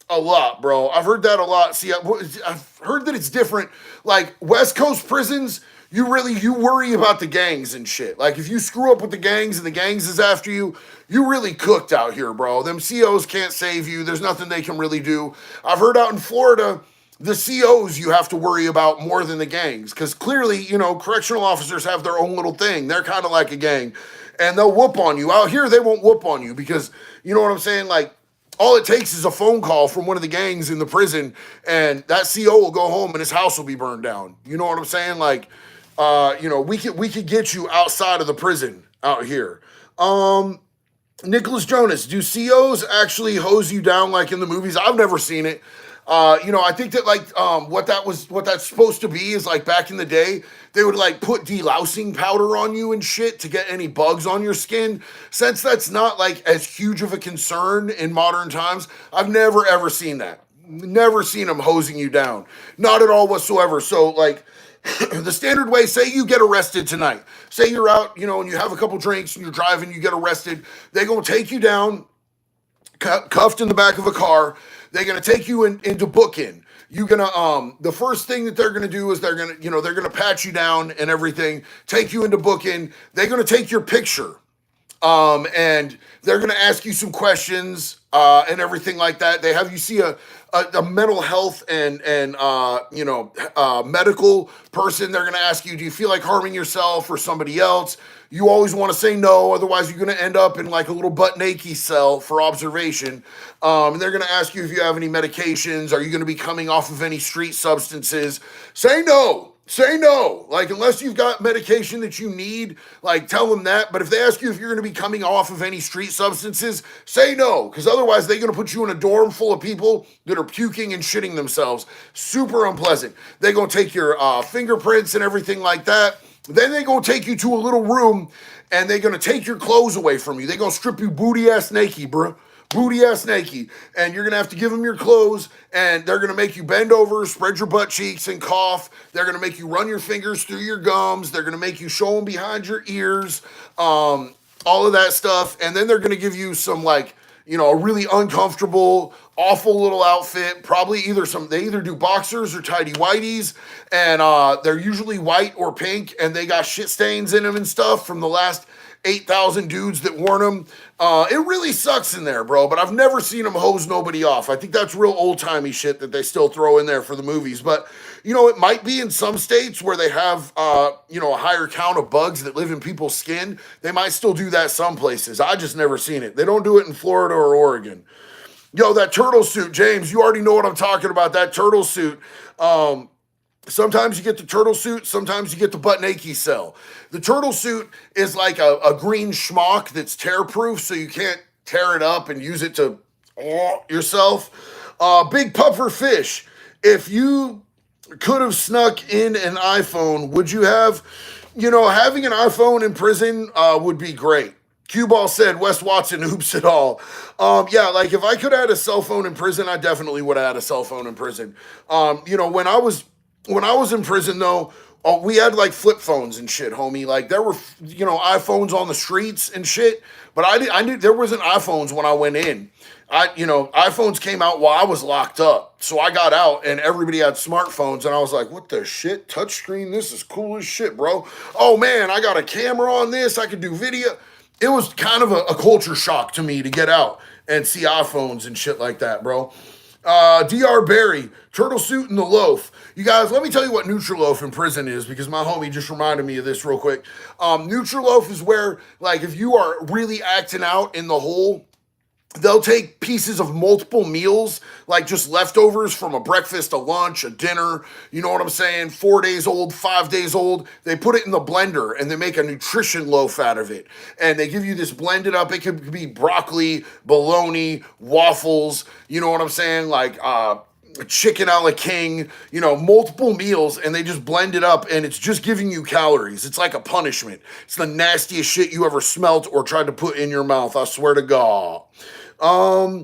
a lot, bro. I've heard that a lot. See, I've heard that it's different. Like West Coast prisons, you worry about the gangs and shit. Like if you screw up with the gangs and the gangs is after you, you really cooked out here, bro. Them COs can't save you. There's nothing they can really do. I've heard out in Florida, the COs you have to worry about more than the gangs. Because clearly, you know, correctional officers have their own little thing. They're kind of like a gang. And they'll whoop on you. Out here, they won't whoop on you because, you know what I'm saying? Like, all it takes is a phone call from one of the gangs in the prison, and that CO will go home and his house will be burned down. You know what I'm saying? Like, you know, we could get you outside of the prison out here. Nicholas Jonas, do COs actually hose you down like in the movies? I've never seen it. You know, I think that like what that's supposed to be is like back in the day, they would like put delousing powder on you and shit to get any bugs on your skin. Since that's not like as huge of a concern in modern times, I've never ever seen that. Never seen them hosing you down. Not at all whatsoever. So like the standard way, say you get arrested tonight. Say you're out, you know, and you have a couple drinks and you're driving, you get arrested. They're going to take you down, cuffed in the back of a car. They're going to take you into booking. You're going to, the first thing that they're going to do is they're going to pat you down and everything, take you into booking. They're going to take your picture. And they're going to ask you some questions, and everything like that. They have you see a mental health and medical person. They're going to ask you, do you feel like harming yourself or somebody else? You always want to say no, otherwise you're going to end up in like a little butt naked cell for observation. And they're going to ask you if you have any medications. Are you going to be coming off of any street substances? Say no. Say no. Like, unless you've got medication that you need, like, tell them that. But if they ask you if you're going to be coming off of any street substances, say no. Because otherwise, they're going to put you in a dorm full of people that are puking and shitting themselves. Super unpleasant. They're going to take your fingerprints and everything like that. Then they're going to take you to a little room, and they're going to take your clothes away from you. They're going to strip you booty-ass naked, bruh. Booty-ass naked. And you're going to have to give them your clothes, and they're going to make you bend over, spread your butt cheeks, and cough. They're going to make you run your fingers through your gums. They're going to make you show them behind your ears, all of that stuff. And then they're going to give you some, like, you know, a really uncomfortable, awful little outfit. Probably they either do boxers or tidy whities, and they're usually white or pink, and they got shit stains in them and stuff from the last 8,000 dudes that warn them. It really sucks in there, bro, but I've never seen them hose nobody off. I think that's real old-timey shit that they still throw in there for the movies. But, it might be in some states where they have, a higher count of bugs that live in people's skin. They might still do that some places. I just never seen it. They don't do it in Florida or Oregon. Yo, that turtle suit, James, you already know what I'm talking about. That turtle suit. Sometimes you get the turtle suit, sometimes you get the butt naked cell. The turtle suit is like a green schmuck that's tear-proof, so you can't tear it up and use it to yourself. Big puffer fish. If you could have snuck in an iPhone, would you have? Having an iPhone in prison would be great. Cue Ball said, Wes Watson hoops it all. Yeah, like if I could have had a cell phone in prison, I definitely would have had a cell phone in prison. When I was in prison, though, we had like flip phones and shit, homie. Like there were, iPhones on the streets and shit. But I knew there wasn't iPhones when I went in. iPhones came out while I was locked up. So I got out and everybody had smartphones. And I was like, what the shit? Touchscreen? This is cool as shit, bro. Oh, man, I got a camera on this. I could do video. It was kind of a culture shock to me to get out and see iPhones and shit like that, bro. DR Barry, turtle suit and the loaf. You guys, let me tell you what Nutriloaf in prison is, because my homie just reminded me of this real quick. Nutriloaf is where, like, if you are really acting out in the hole, they'll take pieces of multiple meals, like just leftovers from a breakfast, a lunch, a dinner, you know what I'm saying? 4 days old, 5 days old. They put it in the blender and they make a nutrition loaf out of it. And they give you this blended up. It could be broccoli, bologna, waffles, you know what I'm saying? Like, chicken a la king, multiple meals, and they just blend it up, and it's just giving you calories. It's like a punishment. It's the nastiest shit you ever smelt or tried to put in your mouth, I swear to God. Vlad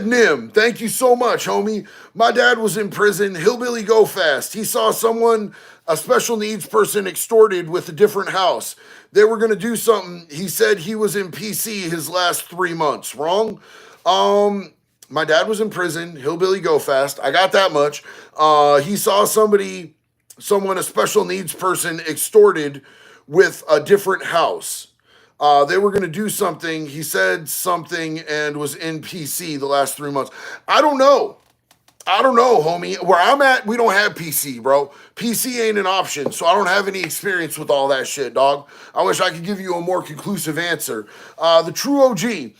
Nim, thank you so much, homie. My dad was in prison. Hillbilly go fast. He saw someone, a special needs person, extorted with a different house. They were going to do something. He said he was in PC his last 3 months. Wrong? My dad was in prison. Hillbilly go fast. I got that much. He saw someone, a special needs person, extorted with a different house. They were going to do something. He said something and was in PC the last 3 months. I don't know, homie. Where I'm at, we don't have PC, bro. PC ain't an option, so I don't have any experience with all that shit, dog. I wish I could give you a more conclusive answer. The true OG.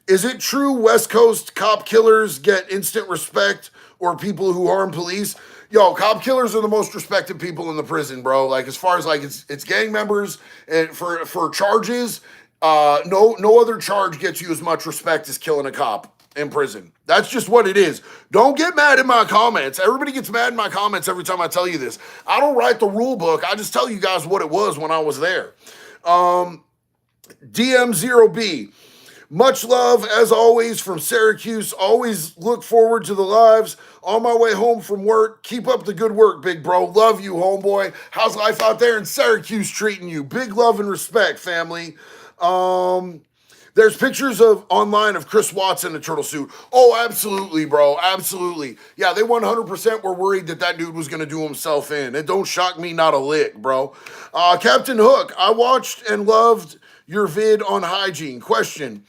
Is it true West Coast cop killers get instant respect, or people who harm police? Yo, cop killers are the most respected people in the prison, bro. Like, as far as like it's gang members, and for charges, no other charge gets you as much respect as killing a cop in prison. That's just what it is. Don't get mad in my comments. Everybody gets mad in my comments every time I tell you this. I don't write the rule book. I just tell you guys what it was when I was there. DM0B. Much love, as always, from Syracuse. Always look forward to the lives. On my way home from work. Keep up the good work, big bro. Love you, homeboy. How's life out there in Syracuse treating you? Big love and respect, family. There's pictures online of Chris Watts in a turtle suit. Oh, absolutely, bro. Absolutely. Yeah, they 100% were worried that dude was going to do himself in. It don't shock me not a lick, bro. Captain Hook, I watched and loved your vid on hygiene. Question.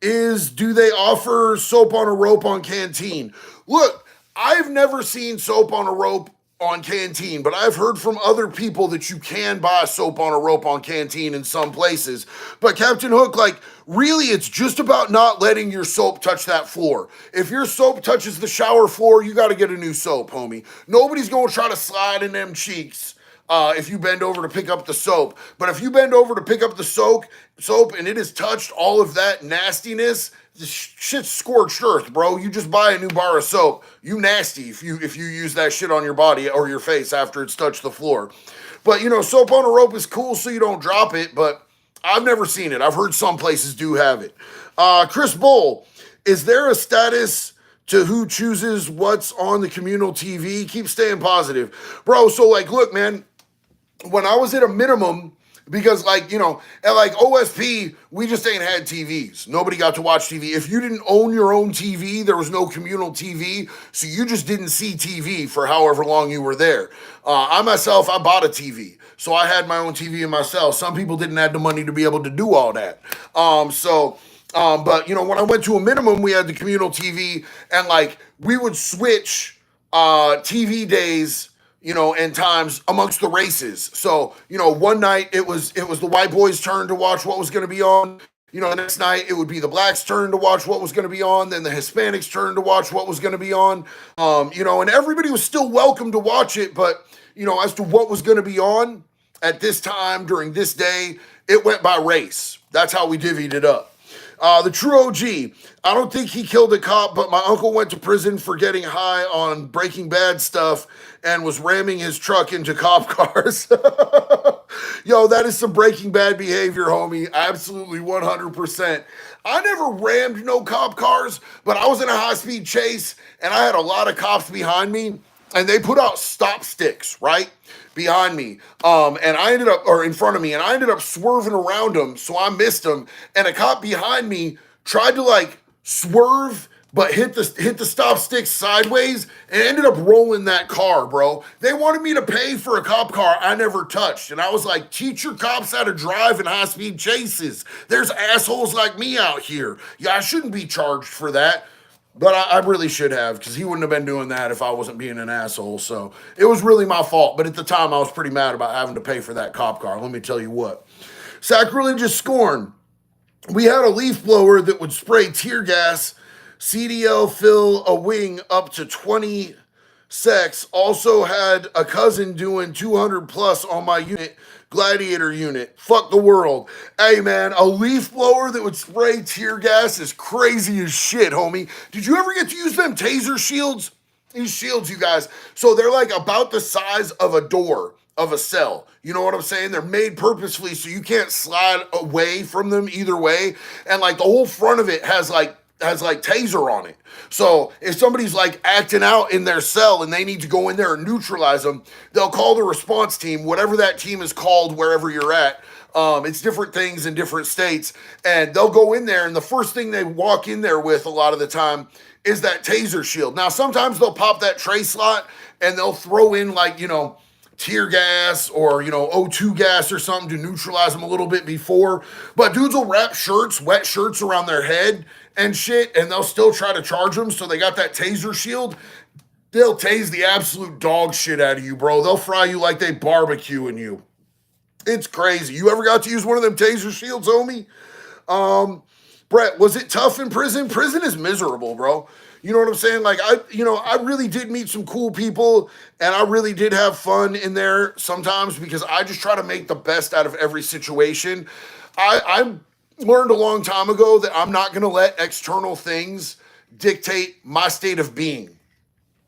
Do they offer soap on a rope on Canteen? Look, I've never seen soap on a rope on Canteen, but I've heard from other people that you can buy soap on a rope on Canteen in some places. But Captain Hook, like, really, it's just about not letting your soap touch that floor. If your soap touches the shower floor, you got to get a new soap, homie. Nobody's going to try to slide in them cheeks if you bend over to pick up the soap. But if you bend over to pick up the soap and it has touched all of that nastiness, this shit's scorched earth, bro. You just buy a new bar of soap. You nasty if you use that shit on your body or your face after it's touched the floor. But, soap on a rope is cool so you don't drop it, but I've never seen it. I've heard some places do have it. Chris Bull, is there a status to who chooses what's on the communal TV? Keep staying positive. Bro, so, like, look, man, when I was at a minimum, Because, like, at like OSP, we just ain't had TVs. Nobody got to watch TV. If you didn't own your own TV, there was no communal TV, so you just didn't see TV for however long you were there. I myself, I bought a TV, so I had my own TV in myself. Some people didn't have the money to be able to do all that. But when I went to a minimum, we had the communal TV, and like we would switch TV days, and times amongst the races. So, one night it was the white boys' turn to watch what was going to be on. The next night it would be the blacks' turn to watch what was going to be on. Then the Hispanics' turn to watch what was going to be on. And everybody was still welcome to watch it, but as to what was going to be on at this time during this day, it went by race. That's how we divvied it up. The true OG. I don't think he killed a cop, but my uncle went to prison for getting high on Breaking Bad stuff and was ramming his truck into cop cars. Yo, that is some Breaking Bad behavior, homie. Absolutely 100%. I never rammed no cop cars, but I was in a high-speed chase, and I had a lot of cops behind me, and they put out stop sticks, right? Behind me. In front of me, and I ended up swerving around them, so I missed them, and a cop behind me tried to like swerve, but hit the stop stick sideways and ended up rolling that car, bro. They wanted me to pay for a cop car I never touched, and I was like, teach your cops how to drive in high-speed chases. There's assholes like me out here. Yeah, I shouldn't be charged for that. But I really should have, because he wouldn't have been doing that if I wasn't being an asshole. So it was really my fault. But at the time, I was pretty mad about having to pay for that cop car. Let me tell you what. Sacrilegious scorn. We had a leaf blower that would spray tear gas, CDL fill a wing up to 20 secs. Also had a cousin doing 200 plus on my unit. Gladiator unit. Fuck the world. Hey, man, a leaf blower that would spray tear gas is crazy as shit, homie. Did you ever get to use them taser shields? These shields, you guys. So they're like about the size of a door of a cell. You know what I'm saying? They're made purposefully so you can't slide away from them either way. And like the whole front of it has like taser on it. So if somebody's like acting out in their cell and they need to go in there and neutralize them, they'll call the response team, whatever that team is called, wherever you're at. It's different things in different states, and they'll go in there, and the first thing they walk in there with a lot of the time is that taser shield. Now, sometimes they'll pop that tray slot and they'll throw in like, tear gas or, O2 gas or something to neutralize them a little bit before. But dudes will wrap wet shirts around their head and shit, and they'll still try to charge them. So they got that taser shield. They'll tase the absolute dog shit out of you, bro. They'll fry you like they barbecuing you. It's crazy. You ever got to use one of them taser shields, homie? Brett, was it tough in prison? Prison is miserable, bro. You know what I'm saying? Like, I really did meet some cool people, and I really did have fun in there sometimes because I just try to make the best out of every situation. I learned a long time ago that I'm not going to let external things dictate my state of being.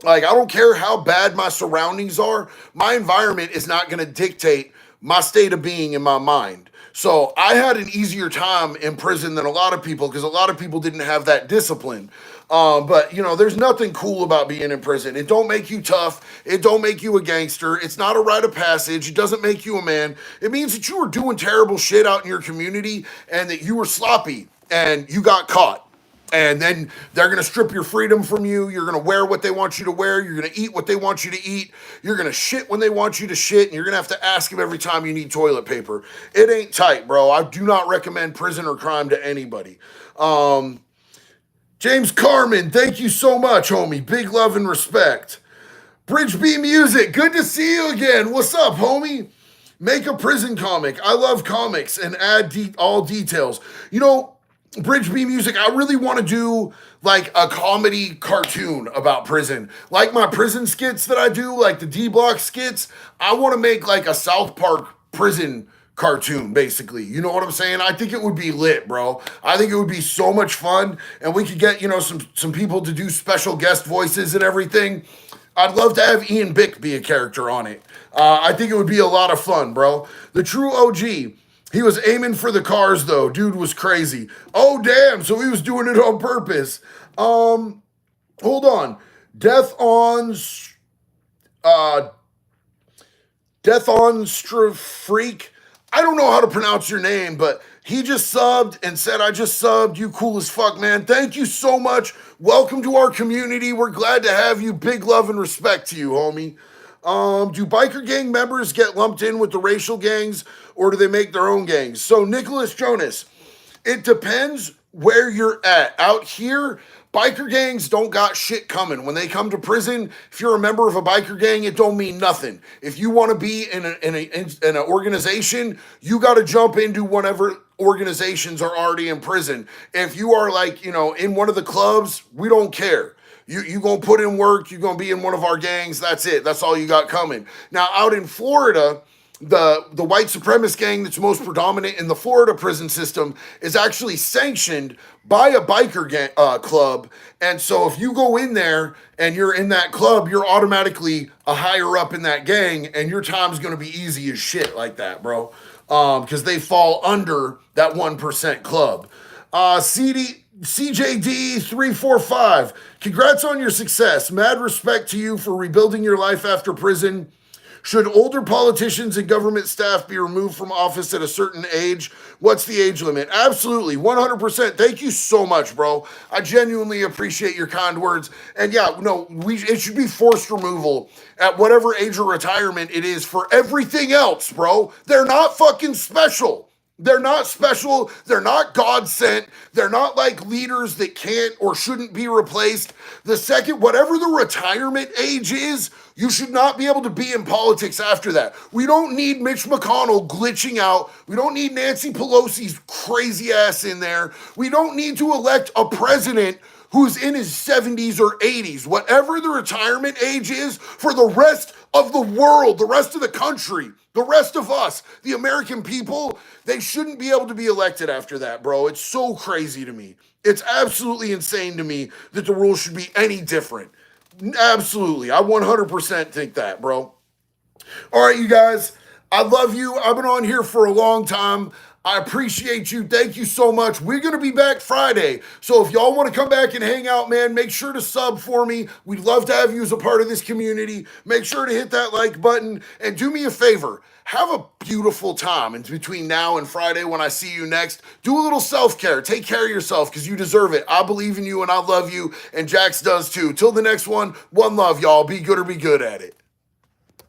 Like, I don't care how bad my surroundings are. My environment is not going to dictate my state of being in my mind. So I had an easier time in prison than a lot of people because a lot of people didn't have that discipline. But there's nothing cool about being in prison. It don't make you tough. It don't make you a gangster. It's not a rite of passage. It doesn't make you a man. It means that you were doing terrible shit out in your community and that you were sloppy and you got caught. And then they're going to strip your freedom from you. You're going to wear what they want you to wear. You're going to eat what they want you to eat. You're going to shit when they want you to shit. And you're going to have to ask them every time you need toilet paper. It ain't tight, bro. I do not recommend prison or crime to anybody. James Carmen, thank you so much, homie. Big love and respect. Bridge B Music, good to see you again. What's up, homie? Make a prison comic. I love comics and add all details. Bridge B Music, I really want to do like a comedy cartoon about prison. Like my prison skits that I do, like the D-Block skits, I want to make like a South Park prison cartoon, basically. You know what I'm saying? I think it would be lit, bro. I think it would be so much fun, and we could get, some people to do special guest voices and everything. I'd love to have Ian Bick be a character on it. I think it would be a lot of fun, bro. The true OG. He was aiming for the cars, though. Dude was crazy. Oh, damn. So he was doing it on purpose. Hold on. Death on Freak. I don't know how to pronounce your name, but he just subbed and said, I just subbed. You cool as fuck, man. Thank you so much. Welcome to our community. We're glad to have you. Big love and respect to you, homie. Do biker gang members get lumped in with the racial gangs, or do they make their own gangs? So, Nicholas Jonas, it depends where you're at. Out here, biker gangs don't got shit coming. When they come to prison, if you're a member of a biker gang, it don't mean nothing. If you want to be in an organization, you got to jump into whatever organizations are already in prison. If you are like, in one of the clubs, we don't care. You gonna put in work, you gonna be in one of our gangs, that's it. That's all you got coming. Now, out in Florida, the white supremacist gang that's most predominant in the Florida prison system is actually sanctioned by a biker gang, club. And so if you go in there and you're in that club, you're automatically a higher up in that gang, and your time's gonna be easy as shit like that, bro. Because they fall under that 1% club. CJD345, congrats on your success. Mad respect to you for rebuilding your life after prison. Should older politicians and government staff be removed from office at a certain age? What's the age limit? Absolutely, 100%. Thank you so much, bro. I genuinely appreciate your kind words. And yeah, no, it should be forced removal at whatever age of retirement it is for everything else, bro. They're not fucking special. They're not special. They're not God sent. They're not like leaders that can't or shouldn't be replaced. The second, whatever the retirement age is, you should not be able to be in politics after that. We don't need Mitch McConnell glitching out. We don't need Nancy Pelosi's crazy ass in there. We don't need to elect a president who's in his 70s or 80s. Whatever the retirement age is for the rest of the world, the rest of the country, the rest of us, the American people, they shouldn't be able to be elected after that, bro. It's so crazy to me. It's absolutely insane to me that the rules should be any different. Absolutely. I 100% think that, bro. All right, you guys. I love you. I've been on here for a long time. I appreciate you. Thank you so much. We're going to be back Friday. So if y'all want to come back and hang out, man, make sure to sub for me. We'd love to have you as a part of this community. Make sure to hit that like button and do me a favor. Have a beautiful time in between now and Friday when I see you next. Do a little self-care. Take care of yourself because you deserve it. I believe in you and I love you, and Jax does too. Till the next one, one love, y'all. Be good or be good at it.